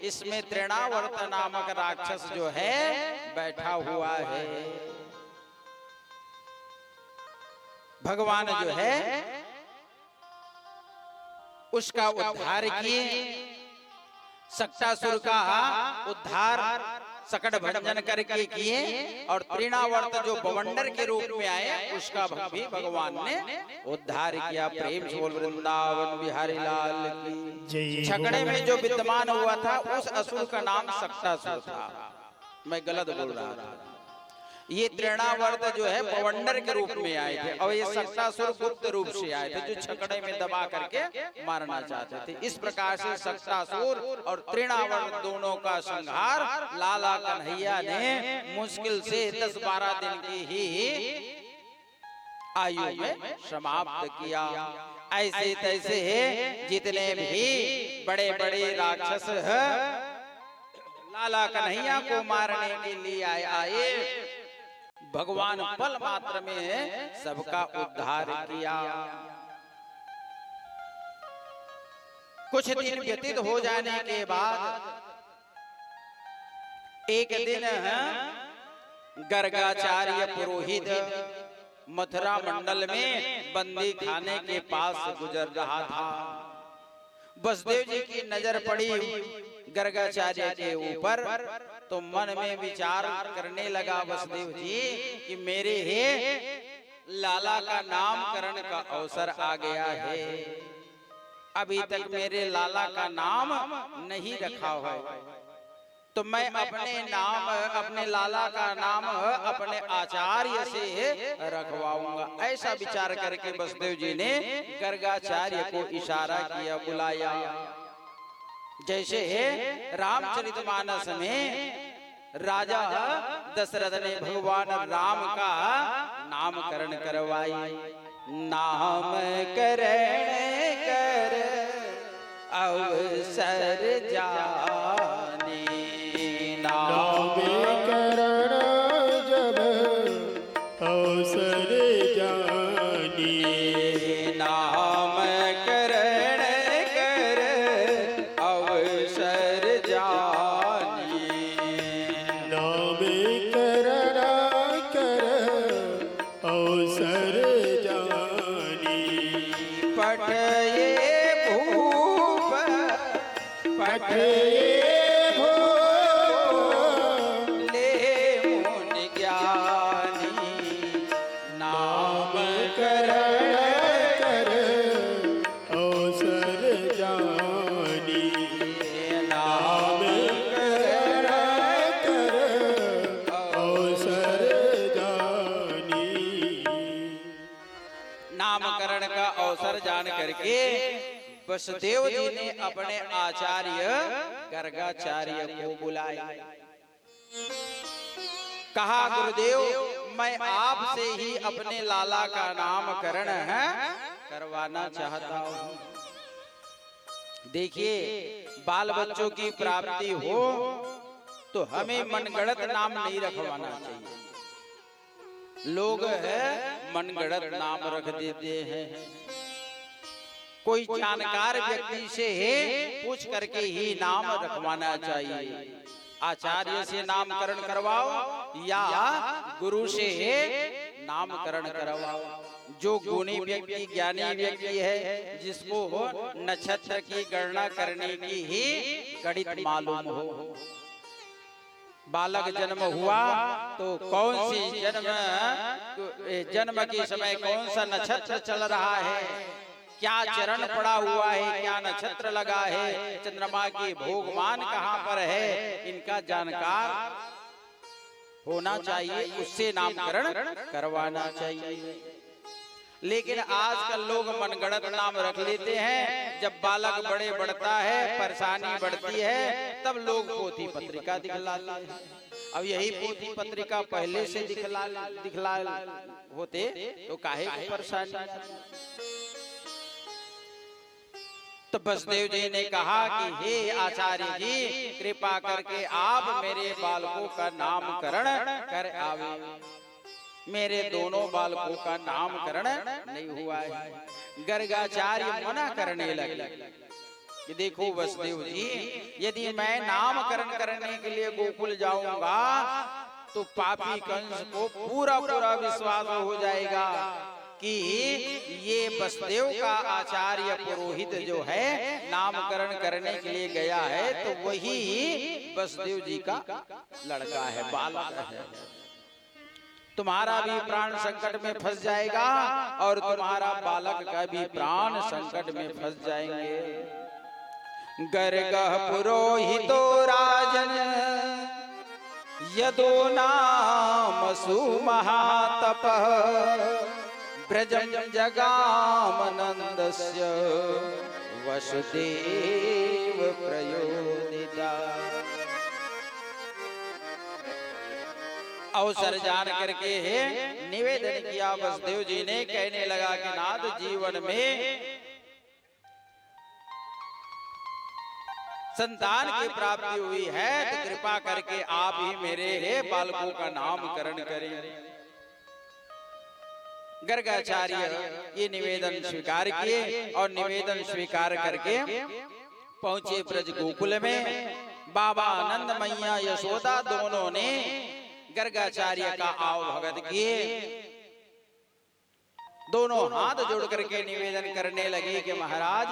इसमें तृणावर्त नामक राक्षस जो है बैठा हुआ है। भगवान जो है उसका उद्धार किए, सक्टासुर का उद्धार सकट भंजन करके किए, और तृणावर्त जो बवंडर के रूप में आए उसका भी भगवान ने उद्धार किया। प्रेम से बोल वृंदावन बिहारी लाल की। झगड़े में जो विद्यमान हुआ था उस असुर का नाम सक्टासुर था, मैं गलत बोल रहा था। ये तृणावर्त जो है बवंडर के रूप में आए थे, और ये सक्टासुर गुप्त रूप से आए थे जो छकड़े में दबा करके मारना चाहते थे। इस प्रकार से सक्टासुर और तृणावर्त दोनों का संहार लाला कन्हैया ने मुश्किल से 10-12 दिन की ही आयु में समाप्त किया। ऐसे तैसे जितने भी बड़े बड़े राक्षस लाला कन्हैया को मारने के लिए आए, भगवान पल मात्र में सबका उद्धार किया। कुछ दिन व्यतीत हो जाने के बाद एक दिन गर्गाचार्य पुरोहित मथुरा मंडल में बंदी खाने के पास गुजर रहा था। वसुदेव जी की नजर पड़ी गर्गाचार्य के ऊपर, तो मन में विचार करने लगा वसुदेव जी कि मेरे ही लाला का नामकरण का अवसर आ गया है, अभी तक मेरे लाला का नाम नहीं रखा है, तो मैं अपने लाला का नाम अपने आचार्य से रखवाऊंगा। ऐसा विचार करके वसुदेव जी ने गर्गाचार्य को इशारा किया, बुलाया। जैसे रामचरितमानस में राजा दशरथ ने भगवान राम का नामकरण करवाई। नामकरण कर अवसर जाने, नामकरण जब अवसर जाने, नामकरण कर अवसर जाने, नामकरण कर अवसर जाने। पठये भूप पठये ले मुनि ज्ञानी, नामकरण कर अवसर जाने, नामकरण कर अवसर जाने। नामकरण का अवसर जान करके वसुदेव जी ने अपने आचार्य गर्गाचार्य को बुलाया। कहा, गुरुदेव मैं आपसे ही अपने लाला का नामकरण करवाना चाहता हूँ। देखिए, बाल बच्चों की प्राप्ति हो तो हमें मनगढ़ंत नाम नहीं रखवाना चाहिए। लोग मनगढ़ंत नाम रख देते हैं। कोई जानकार व्यक्ति से पूछ करके ही नाम रखवाना चाहिए। आचार्य से नामकरण करवाओ या गुरु से नामकरण करवाओ। जो गुणी व्यक्ति, ज्ञानी व्यक्ति है, जिसको नक्षत्र की गणना करने की ही गणित मालूम हो। बालक जन्म हुआ तो कौन सी जन्म के समय कौन सा नक्षत्र चल रहा है, क्या चरण पड़ा हुआ है, क्या नक्षत्र लगा है, चंद्रमा की भोगमान कहाँ पर है, इनका जानकार होना चाहिए, उससे नामकरण करवाना चाहिए। लेकिन आजकल लोग मनगढ़ंत नाम रख लेते हैं। जब बालक बड़े बढ़ता है, परेशानी बढ़ती है, तब लोग पोथी पत्रिका दिखलाते हैं। अब यही पोथी पत्रिका पहले से दिखला होते तो काहे को परेशानी। तो वसुदेव जी ने कहा कि हे आचार्य जी, कृपा करके आप मेरे बालकों का नामकरण कर आवे। मेरे दोनों बालकों का नामकरण नहीं हुआ है। गर्गाचार्य मना करने लगे कि देखो वसुदेव जी, यदि मैं नामकरण करने के लिए गोकुल जाऊंगा तो पापी कंस को पूरा पूरा विश्वास हो जाएगा कि ये वसुदेव का आचार्य पुरोहित जो है नामकरण करने के लिए गया है तो वही वसुदेव जी का लड़का है, बालक है। तुम्हारा भी प्राण संकट में फंस जाएगा और तुम्हारा बालक का भी प्राण संकट में फंस जाएंगे। गर्गः पुरोहितो राजन यदो नाम सुमहातपः ब्रजं जगामनन्दस्य वसुदेव प्रयोदिता। अवसर जान करके निवेदन किया वसुदेव जी ने, कहने लगा कि नाथ जीवन में संतान की प्राप्ति हुई है तो कृपा करके आप ही मेरे बालकों का नामकरण करें। गर्गाचार्य ये निवेदन स्वीकार किए और निवेदन स्वीकार करके पहुंचे ब्रज गोकुल में। बाबा आनंद मैया यशोदा दोनों ने गर्गाचार्य का आवभगत किए। दोनों हाथ जोड़ करके निवेदन करने लगे कि महाराज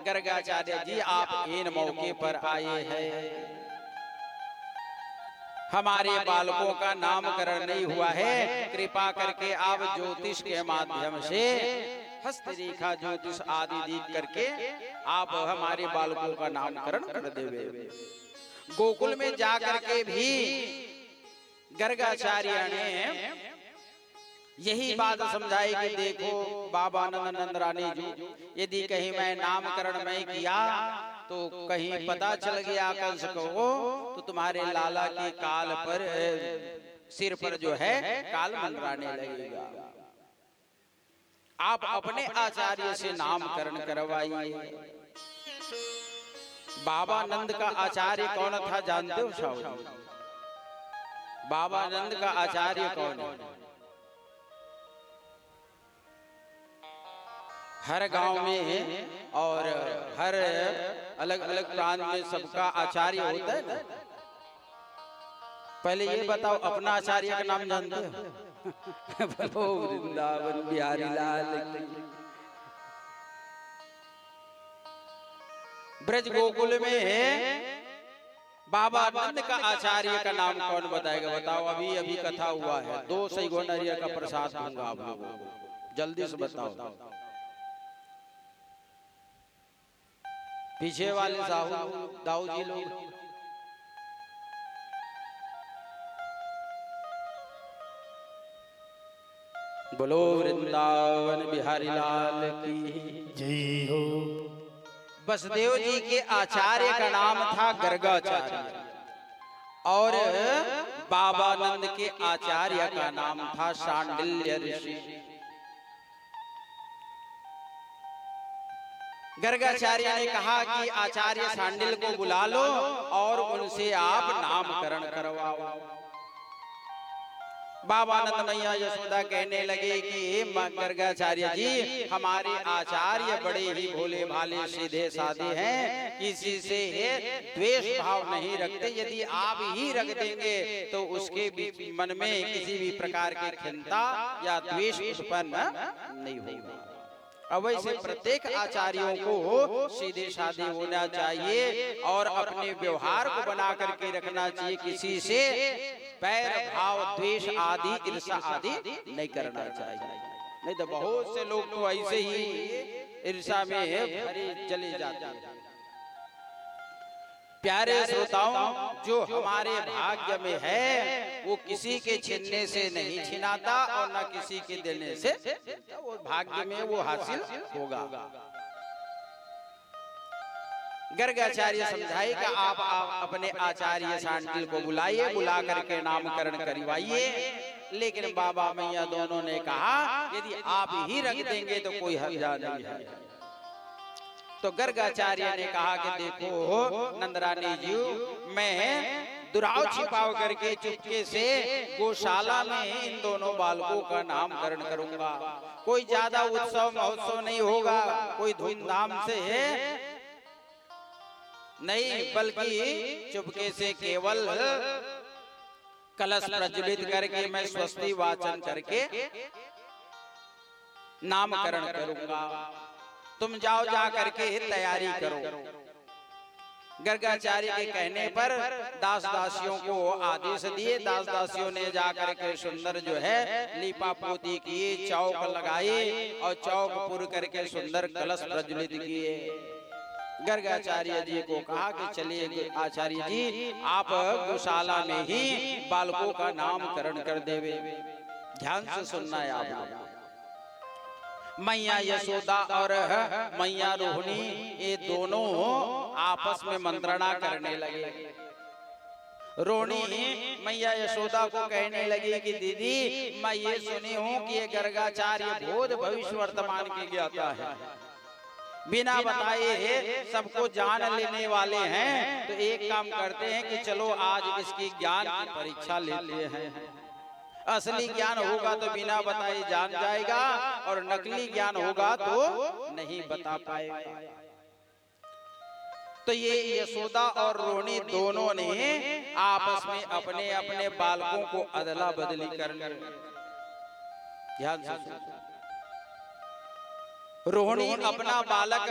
गर्गाचार्य जी, आप इन मौके पर आए हैं, हमारे बालकों का नामकरण नहीं हुआ है, कृपा करके आप ज्योतिष के माध्यम से हस्तरेखा ज्योतिष आदि देख करके आप हमारे बालकों का नामकरण कर देवे। गोकुल में जाकर के भी गर्गाचार्य ने यही बात समझाई कि देखो बाबा नंद रानी जी, यदि कहीं मैं नामकरण नहीं किया तो कहीं पता चल गया कंस को तो तुम्हारे लाला के काल पर सिर पर जो है काल मंडराने लगेगा। आप अपने आचार्य से नामकरण करवाइए। बाबा नंद का आचार्य कौन था जानते हो साहब? बाबा नंद का आचार्य कौन है? हर गांव में और हर अलग अलग प्रांत में सबका आचार्य होता है ना। पहले ये बताओ अपना आचार्य का नाम जानते हो? बोलो वृंदावन बिहारी लाल की। ब्रज गोकुल में बाबा नंद का आचार्य का नाम कौन बताएगा? बताओ, अभी अभी कथा हुआ है, 2 सही गोनरिया का प्रसाद दूंगा आप लोगों को, जल्दी से बताओ। पीछे वाले साहू दाऊ जी लोग, बोलो वृंदावन बिहारी लाल की जय हो। वसुदेव जी के आचार्य का नाम था गर्गाचार्य और बाबा नंद के आचार्य का नाम था शांडिल्य ऋषि। गर्गाचार्य ने कहा कि आचार्य शांडिल को बुला लो और उनसे आप नामकरण करवाओ। बाबा नंद मैया यशोदा कहने लगे कि गर्गाचार्य जी, हमारे आचार्य बड़े ही भोले भाले सीधे साधे हैं, किसी से द्वेष भाव नहीं रखते। यदि आप ही रख देंगे तो उसके मन में किसी भी प्रकार की खिन्नता या द्वेष उत्पन्न नहीं होगा। अब वैसे प्रत्येक आचार्यों को सीधे साधे होना चाहिए और अपने व्यवहार को बना करके रखना चाहिए, किसी से पैर भाव द्वेष आदि ईर्ष्या आदि नहीं करना चाहिए। नहीं तो बहुत से लोग तो ऐसे ही ईर्ष्या में भरे चले जाते हैं। प्यारे श्रोताओं, जो हमारे भाग्य में है वो किसी के छीनने से नहीं छिनाता और न किसी के देने से, वो भाग्य में वो हासिल होगा। गर्गाचार्य समझाए कि आप अपने आचार्य शांडिल को बुलाइए, बुला करके नामकरण करवाइए। लेकिन बाबा मैया दोनों ने कहा यदि आप ही रख देंगे तो कोई हर्ज नहीं है। तो गर्गाचार्य ने कहा कि देखो नंदरानी जी, मैं दुराव छिपाव करके चुपके से गौशाला में इन दोनों बालकों का नामकरण करूंगा। कोई ज्यादा उत्सव महोत्सव नहीं होगा, कोई धूमधाम से नहीं, बल्कि चुपके से केवल कलश प्रज्वलित करके मैं स्वस्ति वाचन करके नामकरण करूंगा। तुम जाओ, जा करके तैयारी करो। गर्गाचार्य के कहने पर दास दासियों को आदेश दिए। दास दासियों ने जाकर के सुंदर जो है लीपा पोती किए, चौक लगाए और चौक पुर करके सुंदर कलश प्रज्वलित किए। गर्गाचार्य जी को कहा कि चलिए आचार्य जी, आप गौशाला में ही बालकों का नामकरण कर देवे। ध्यान से सुनना है आप लोग। मैया यशोदा और मैया रोहिणी ये दोनों आपस में मंत्रणा करने लगे। रोहिणी मैया यशोदा को कहने लगी कि दीदी, मैं ये सुनी हूँ कि ये गर्गाचार्य भूत भविष्य वर्तमान की ज्ञाता है, बिना बताए सबको जान लेने वाले हैं। तो एक काम करते हैं कि चलो आज इसकी ज्ञान की परीक्षा लेते हैं। असली ज्ञान होगा तो बिना बताए जान जाएगा, और नकली ज्ञान होगा तो नहीं बता पाएगा। तो ये यशोदा और रोहिणी दोनों ने आपस में अपने अपने बालकों को अदला बदली कर लिया। ध्यान से सुनो। रोहिणी अपना बालक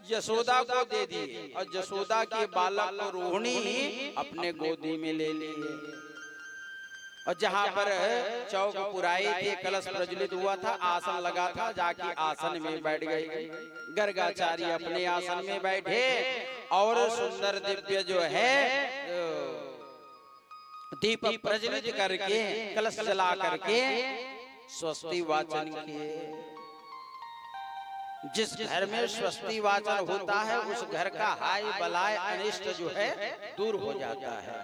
यशोदा को दे दिए और यशोदा के बालक को रोहिणी अपने गोदी में ले लिए। और जहां पर चौक पुराई थी, कलश प्रज्वलित हुआ था, आसन लगा था, जाके आसन में बैठ गई। गर्गाचार्य अपने आसन में बैठे और सुंदर दिव्य जो है दीपक प्रज्वलित करके कलश जला करके स्वस्ति वाचन किए। जिस घर में स्वस्ति वाचन होता है उस घर का हाय बलाय अनिष्ट जो है दूर हो जाता है।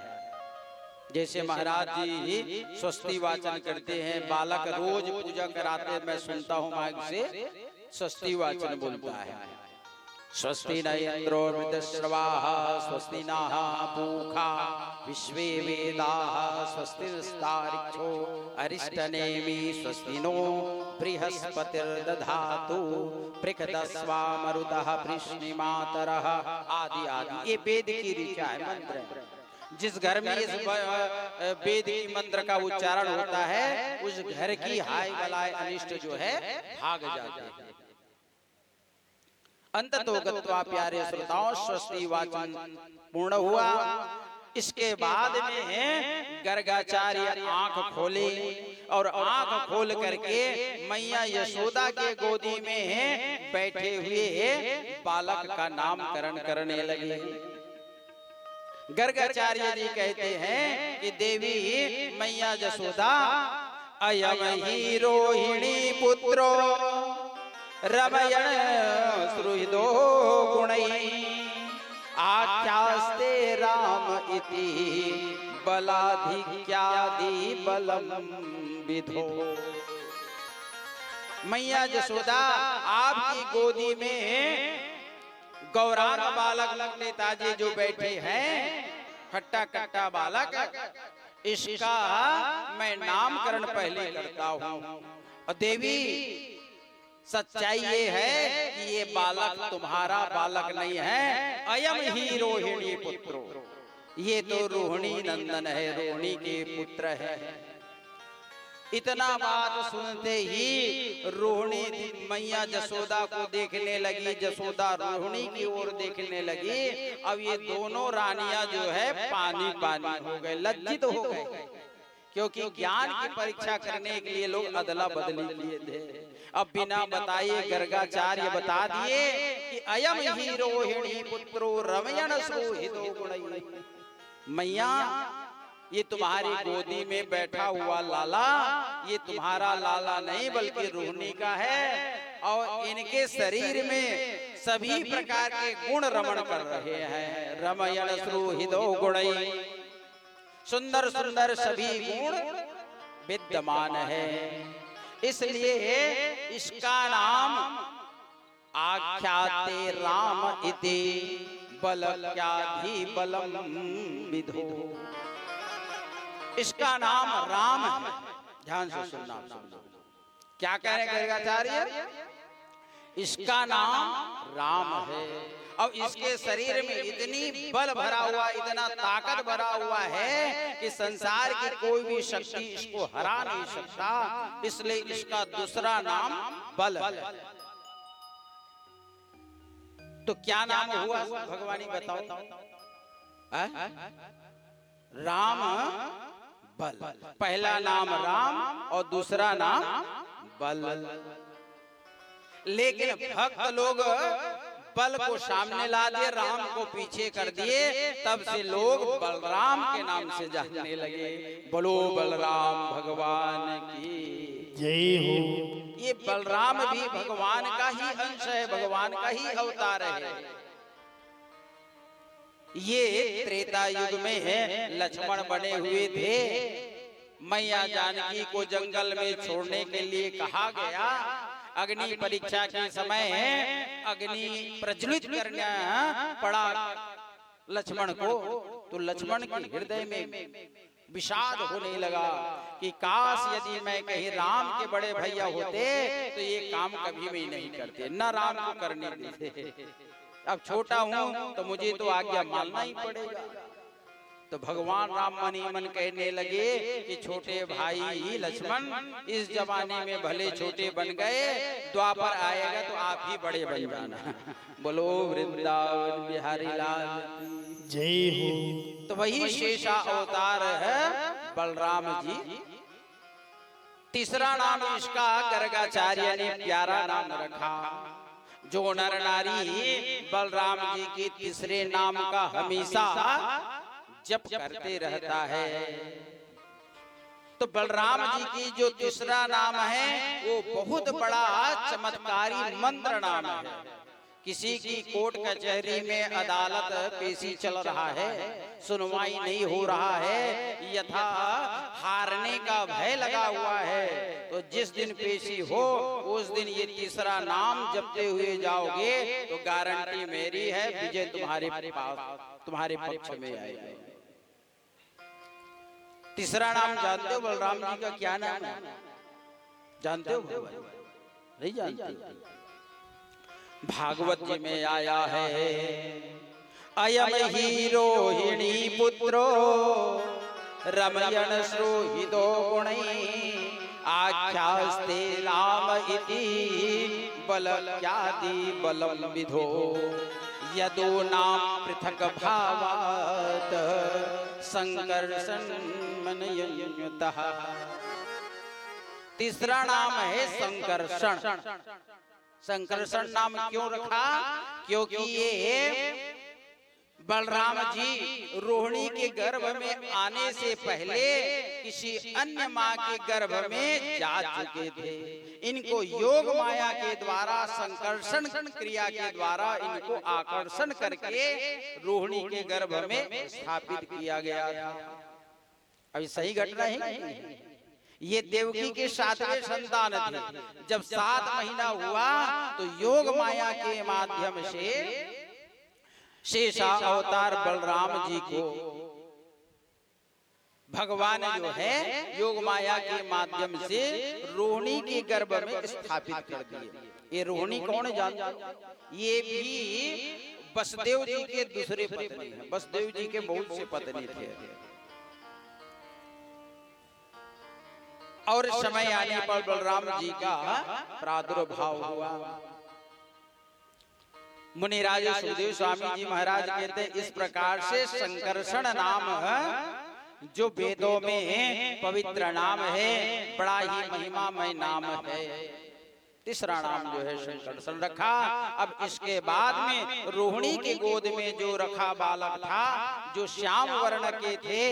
जैसे महाराज जी स्वस्ति वाचन करते हैं, बालक रोज पूजा कराते हैं, मैं सुनता हूँ माइक से स्वस्ति वाचन बोलता है। स्वस्ति न इंद्रो मृतश्रवाः स्वस्ति नः पूषा विश्वे वेदाः स्वस्तिस्तार्क्ष्यो अरिष्टनेमि स्वस्ति नो बृहस्पतिर्दधातु पृषदस्वा मरुतः वृष्णिमातरः आदि आदि। ये वेद की ऋचा है, मंत्र है। जिस घर में इस वेद की मंत्र का उच्चारण होता है उस घर की हाय बलाय अनिष्ट जो है भाग जाते हैं। अंततो गत्वा प्यारे श्रोताओं स्वस्ति वाचन पूर्ण हुआ। इसके बाद में गर्गाचार्य आंख खोले और आंख खोल करके मैया यशोदा के गोदी में बैठे हुए बालक का नामकरण करने लगे। गर्गाचार्य जी कहते हैं कि देवी मैया यशोदा अयम ही रोहिणी पुत्रो रमयण सुहृदो गुणैः आख्यास्ते राम इति बलाधिक्यादि बलम विधो। मैया यशोदा आपकी गोदी में गौरांग बालक नेताजी जो बैठे हैं, खट्टा कट्टा बालक, इसका मैं नामकरण पहले करता हूँ। और देवी सच्चाई ये है कि ये बालक तुम्हारा बालक नहीं है, अयम ही रोहिणी पुत्रो, ये तो रोहिणी नंदन है, रोहिणी के पुत्र है। इतना बात सुनते ही रोहिणी मैया यशोदा को देखने लगी, यशोदा रोहिणी की ओर देखने लगी। अब ये दोनों रानियां जो है पानी पानी हो गए, लज्जित हो गए, क्योंकि ज्ञान की परीक्षा करने के लिए लोग अदला बदली किए थे। अब बिना बताए गर्गाचार्य बता दिए कि अयम ही रोहिणी पुत्रो रमयण सुहृदो गुणैः। मैया ये तुम्हारी गोदी में बैठा हुआ लाला, ये तुम्हारा लाला नहीं बल्कि रोहिणी का है, और इनके शरीर में सभी प्रकार के गुण रमण कर रहे हैं। रमयण सुहृदो गुणैः, सुंदर सुंदर सभी गुण विद्यमान है, इसलिए इसका नाम आख्याते राम इति बल क्या भी बलम विधो। इसका नाम राम है। ध्यान से सुनना। क्या कह रहे गर्गाचार्य? इसका नाम राम है और इसके शरीर में इतनी बल भरा हुआ, इतना ताकत भरा हुआ है कि संसार की कोई भी शक्ति इसको हरा नहीं सकता। इसलिए इसका दूसरा नाम बल है। तो क्या नाम हुआ भगवानी बताओ? राम बल। पहला नाम राम और दूसरा नाम बल। लेकिन भक्त लोग बल को सामने ला दिए, राम को पीछे कर दिए। तब से लोग बलराम के नाम से जानने लगे। बोलो बलराम भगवान की जय हो। ये बलराम भी भगवान का ही अंश है, भगवान का ही अवतार है। ये त्रेता युग में है, लक्ष्मण बने हुए थे। मैया जानकी को जंगल में छोड़ने के लिए कहा गया। अग्नि परीक्षा के समय है, अग्नि प्रज्वलित करना पड़ा लक्ष्मण को। तो लक्ष्मण के हृदय में विषाद होने लगा कि काश यदि मैं कहीं राम के बड़े भैया होते तो ये काम कभी भी नहीं करते, न राम को करने देते। अब छोटा हूं तो मुझे तो आज्ञा मानना ही पड़ेगा। तो भगवान राम मन ही मन कहने लगे कि छोटे भाई लक्ष्मण, इस जमाने में भले छोटे बन गए, द्वापर आएगा तो आप ही बड़े बन जाना। बोलो वृंदावन बिहारी लाल जय हो। तो वही शेषा अवतार है बलराम जी। तीसरा नाम इसका गर्गाचार्य ने प्यारा नाम रखा। जो नर नारी बलराम जी के तीसरे नाम का हमेशा जप करते रहता है, तो बलराम जी की जो तीसरा नाम है वो बहुत बड़ा चमत्कारी मंत्र नाम है। किसी की कोर्ट कचहरी में अदालत पेशी चल रहा है, सुनवाई नहीं हो रहा है, यथा हारने का भय लगा हुआ है, तो जिस दिन पेशी हो उस दिन ये तीसरा नाम जपते हुए जाओगे तो गारंटी मेरी है विजय तुम्हारे पास, तुम्हारे पक्ष में आएगी। तीसरा नाम जानते हो बलराम जी का क्या नाम है? जानते हो? नहीं जानते? भागवत जी में आया है, अयम ही रोहिणी पुत्रो रमयण श्रोहितो गुणै आख्यास्ते राम इति बलक्यादि बलम विधो यदो नाम पृथक भावात संकर्षण मनयन्तः। तीसरा नाम है संकर्षण। संकर्षण नाम क्यों रखा? क्योंकि ये बलराम जी रोहिणी के गर्भ में आने से पहले किसी अन्य माँ के गर्भ में जा चुके थे। इनको योग माया के द्वारा संकर्षण क्रिया के द्वारा इनको आकर्षण करके रोहिणी के गर्भ में स्थापित किया गया था। अभी सही घटना है। ये देवकी के 7वें संतान थे। जब 7 महीना हुआ तो योग माया के माध्यम से शेषा अवतार बलराम जी को भगवान जो है योग माया के माध्यम से रोहिणी के गर्भ में स्थापित कर दिए। ये रोहिणी कौन जानता? ये भी वसुदेव जी के दूसरे पत्नी है। वसुदेव जी के बहुत से पत्नी थे और समय आने पर बलराम जी का प्रादुर्भाव हुआ। मुनिराज सुखदेव स्वामी जी महाराज कहते इस प्रकार से संकर्षण नाम है जो वेदों में पवित्र नाम है, बड़ा ही महिमामय नाम है। तीसरा नाम जो है संकर्षण रखा। अब इसके बाद में रोहिणी के गोद में जो रखा बालक था, जो श्याम वर्ण के थे,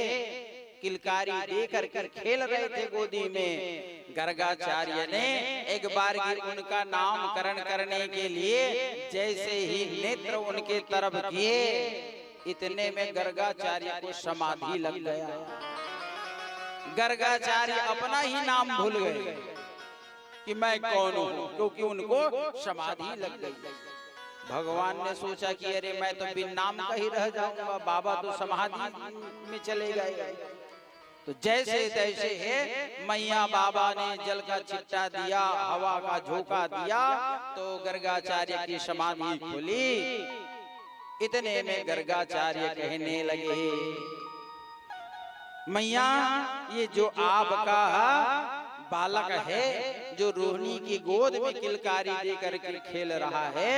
किलकारी देकर कर खेल रहे थे गोदी में, गर्गाचार्य ने एक बार उनका नामकरण करने के लिए जैसे ही नेत्र उनके तरफ किए, इतने में गर्गाचार्य को समाधि लग गया। गर्गाचार्य अपना ही नाम भूल गए कि मैं कौन हूं, क्योंकि उनको समाधि लग गई। भगवान ने सोचा कि अरे मैं तो बिन नाम का ही रह जाऊंगा, बाबा तो समाधि में चले गए। तो जैसे तैसे है मैया बाबा ने जल का छिट्टा दिया, हवा का झोंका दिया, तो गर्गाचार्य की समाधि खुली। इतने में गर्गाचार्य कहने लगे, मैया ये जो आपका बालक है, जो रोहिणी की गोद में किलकारी देकर के खेल रहा है,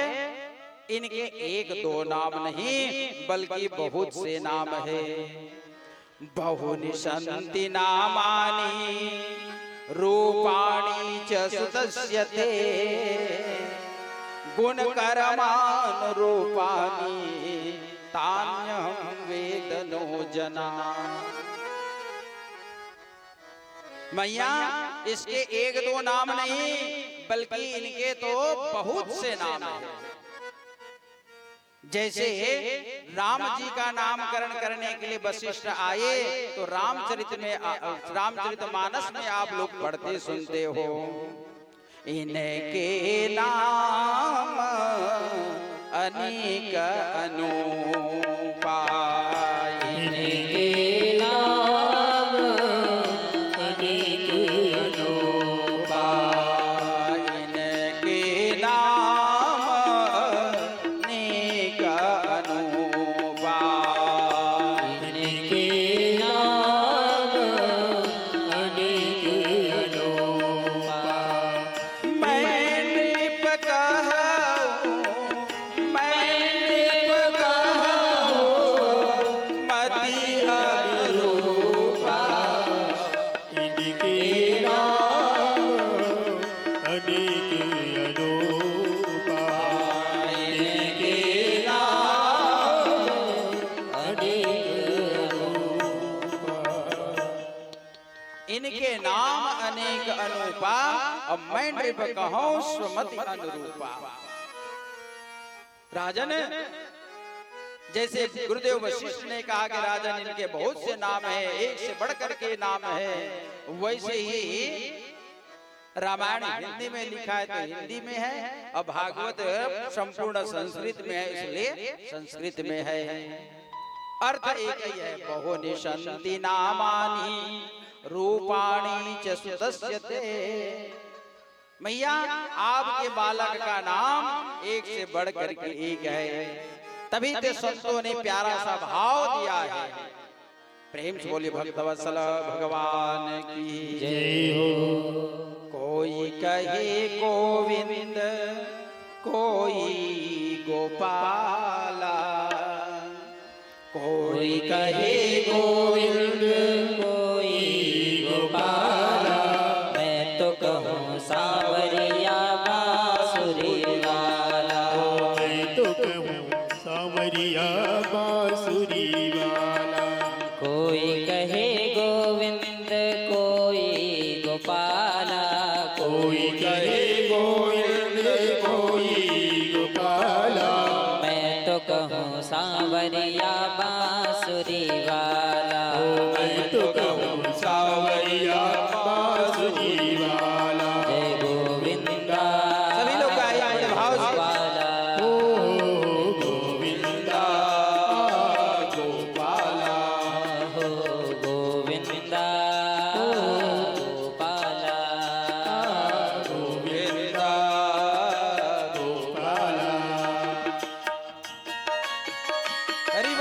इनके एक दो नाम नहीं बल्कि बहुत से नाम है। बहुनि सन्ति नामानि रूपाणि च सुतस्य ते, गुणकर्मान् रूपाणि तान्यहं वेद नो जना। मैया इसके एक दो नाम नहीं बल्कि इनके तो बहुत से नाम हैं। जैसे राम जी का नामकरण करने के लिए वशिष्ठ आए तो रामचरितमानस में आप लोग पढ़ते सुनते हो, इनके नाम अनेक अनूपा, इनके नाम अनेक अनूपा, इनके नाम अनेक अनूपा, इनके नाम अनेक अनूपा। मैं नृप कहूँ, मैं नृप कहूँ, मति अनुरूपा, इनके नाम अनेक अनूपा, इनके नाम अनेक इनके नाम अनेक अनूपा, अब मैं नृप कहूँ स्वमति अनुरूपा। राजन, जैसे गुरुदेव वशिष्ठ ने कहा कि राजन इनके बहुत से नाम हैं, एक से बढ़कर के नाम है, वैसे ही रामायण हिंदी में लिखा है तो हिंदी में है, और भागवत संपूर्ण संस्कृत में है इसलिए संस्कृत में है। अर्थ एक ही है, बहुनि सन्ति नामानि रूपाणि च सुतस्य ते। मैया आपके बालक का नाम एक से बढ़कर के एक है, तभी तो संतों ने प्यारा सा भाव दिया है। प्रेम से बोलिए भक्तवत्सल भगवान की जय हो। कोई कहे गोविंद, कोई गोपाला, कोई कहे गोविंद, कोई गोपाला, मैं तो कहूँ सांवरिया बांसुरी वाला। मैं तो कहूँ सांवरिया बांसुरी वाला। कोई कहे गोविंद, कोई गोपाला, कोई कहे गोविंद, कोई गोपाला, मैं तो कहूँ सांवरिया बांसुरी वाला। मैं तो कहूँ सांवरिया बांसुरी वाला। जय गोविंदा, सभी लोग गाइए अपने भाव से। गोपाला, ओ गोविंदा गोपाला, हो गोविंदा, गोपाला, गोविंदा गोपाला। हरि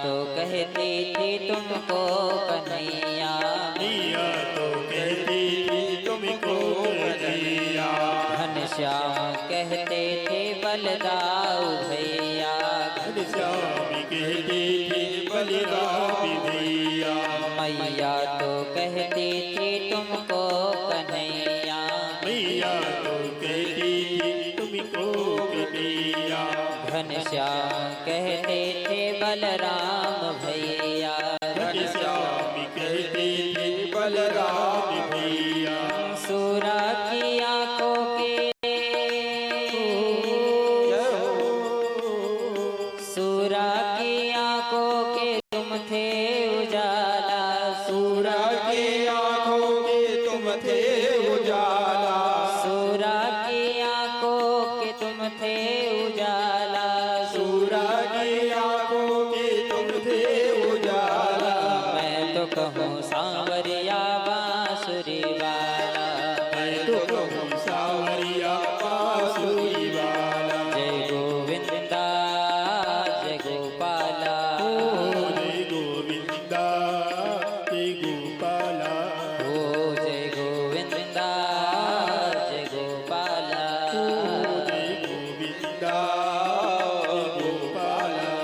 तो कहती थी तुमको कन्हैया, मैया तो कहती थी तुमको कन्हैया, घनश्याम कहते थे बलदाऊ भैया, घनश्याम कहती थी बलराम भैया, मैया तो कहती थी तुमको कन्हैया, मैया तो कहती थी तुमको कन्हैया, घनश्याम कहते थे बलराम भैया, घनश्याम कहते थे बलराम भैया, सूरा की आंखों के, सूरा की आंखों के तुम थे उजाला, सूरा की आंखों के तुम थे उजाला, सूरा की आंखों के तुम थे उजाला, सूरा की आंखों के तुम थे उजाला, मैं तो कहूँ सांवरिया बांसुरी वाला, मैं तो कहूँ सावरिया बांसुरी वाला, जय गोविंदा जय गोपाला, ओ जय गोविंदा जय गोपाला, ओ जय गोविंदा जय गोपाला, ओ जय गोविंदा जय गोपाला।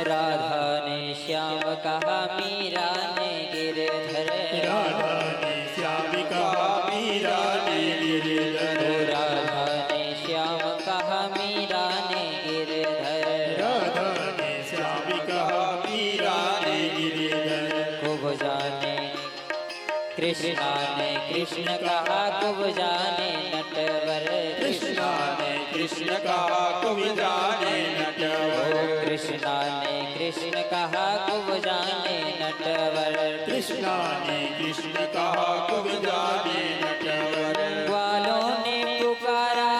राधा ने श्याम कहा मीरा ने गिरधर, राधा ने श्याम कहा मीरा ने गिरधर, राधा ने श्याम कहा मीरा ने गिरधर, राधा ने श्याम कहा मीरा ने गिरधर, खूब जाने कृष्णा ने कृष्ण कहा खूब जाने नटवर, कृष्णा ने कृष्ण कहा तुम जाने नटवर, कृष्णा ने कृष्ण कहा खूब जाने नटवर, कृष्णा ने कृष्ण कहा तुम जाने नटवर, ग्वालों ने पुकारा,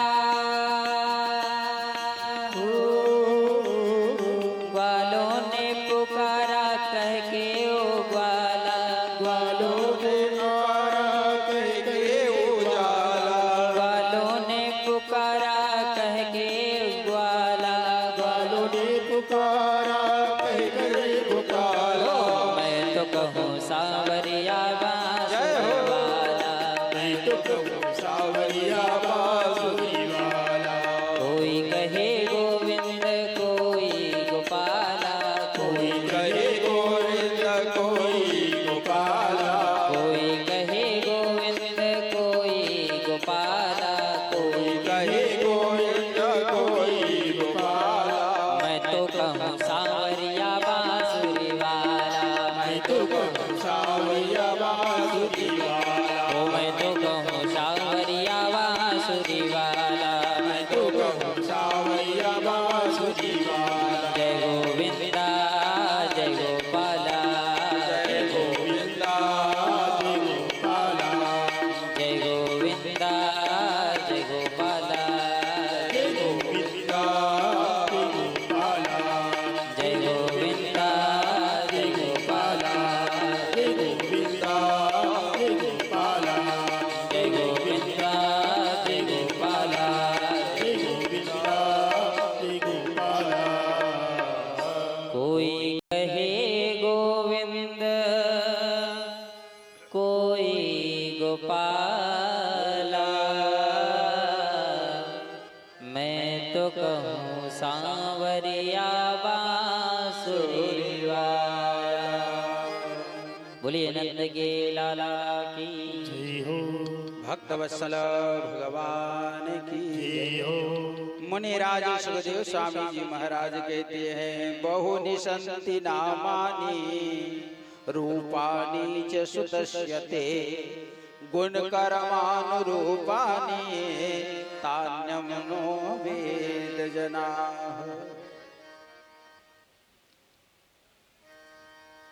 ग्वालों ने पुकारा कह के ओ ग्वाला, ग्वालों ने पुकारा कह के उजाला, ग्वालों ने पुकारा कह के ग्वाला, ग्वालों ने पुकारा कह के पुकारा, मैं तो कहूँ सांवरिया बांसुरी वाला, मैं तो कहूँ सावरिया बांसुरी वाला, कोई कहे गोविंद कोई गोपाला, कोई कहे गोविंद कोई गोपाला, कोई कहे गोविंद कोई गोपाला, कोई कहे गोविंद कोई गोपाला, मैं तो कहूँ सांवरिया बांसुरी वाला, मैं तो कहूँ सावरिया बांसुरी वाला, ओ मैं तो कहूँ सांवरिया बांसुरी वाला, मैं तो कहूँ सावरिया बांसुरी वाला, जय गोविंदा जय गोपाला, जय गोविंदा जय गोपाला, जय गोविंदा जय गोपाला, जय गोविंदा जय गोपाला, जय गोविंदा जय गोपाला, जय गोविंदा जय गोपाला, जय गोविंदा जय गोपाला, जय गोविंदा जय गोपाला, कोई कहे गोविंद कोई गोपाला, मैं तो कहूँ सांवरिया बांसुरी वाला। बोलिए नंद के लाला की जय हो भक्त वत्सल भगवान की जय हो, मुनिराज सुखदेव स्वामी जी महाराज कहते हैं बहु निसंति नामानी रूपाणि च सुतस्यते गुणकर्मानुरूपाणि तान्यं नो वेद जनाः।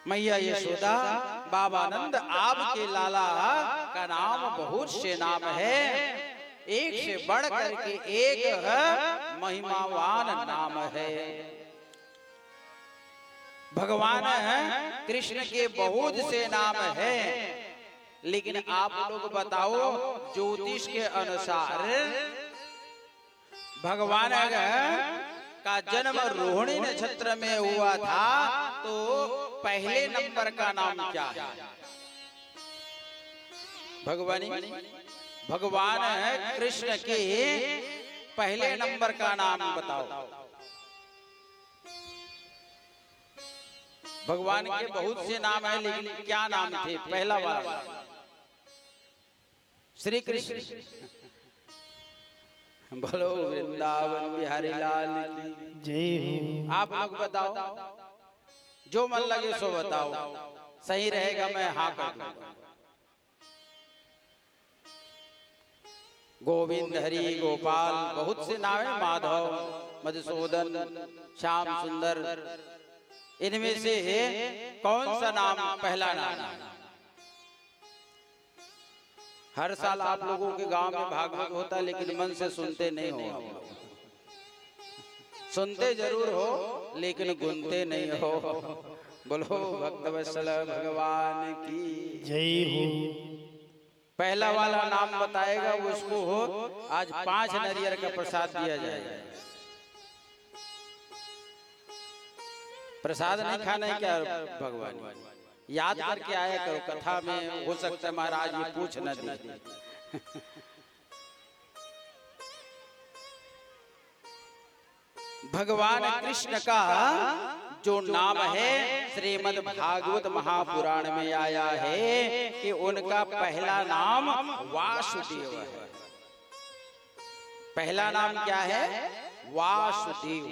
मैया यशोदा, बाबानंद आपके लाला का नाम बहुत से नाम है, एक से बढ़ करके एक महिमावान नाम है। भगवान कृष्ण के बहुत से नाम है, लेकिन आप लोग बताओ ज्योतिष के अनुसार भगवान का जन्म रोहिणी नक्षत्र में हुआ था, तो पहले नंबर का नाम क्या है? भगवान कृष्ण के पहले नंबर का नाम बताओ। भगवान के बहुत से नाम हैं, लेकिन क्या नाम थे पहला वाला? श्री कृष्ण। बोलो वृंदावन बिहारी लाल की जय हो। आप लोग बताओ, जो मन लगे सो बताओ, सही रहेगा मैं हाँ कर दूंगा। गोविंद, हरि, गोपाल, बहुत से नाम है, माधव, मधुसूदन, श्याम सुंदर, इनमें से कौन सा नाम पहला नाम है? हर साल आप लोगों के गांव में भागवत होता है, लेकिन मन से सुनते नहीं हो। सुनते जरूर हो, लेकिन गुनते नहीं हो। बोलो भक्तवत्सल भगवान की जय हो। पहला वाला नाम बताएगा उसको हो आज 5 नारियल का प्रसाद दिया जाएगा। प्रसाद नहीं खाना है क्या भगवान? याद करके आया करो, कथा में हो सकता है महाराज ये पूछ न दे। भगवान कृष्ण का जो नाम है श्रीमद् भागवत महापुराण में आया है कि उनका पहला नाम वासुदेव है। पहला नाम क्या है? वासुदेव।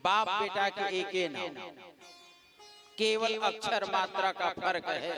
बाप बेटा के एक ही नाम, केवल अक्षर मात्रा का फर्क है।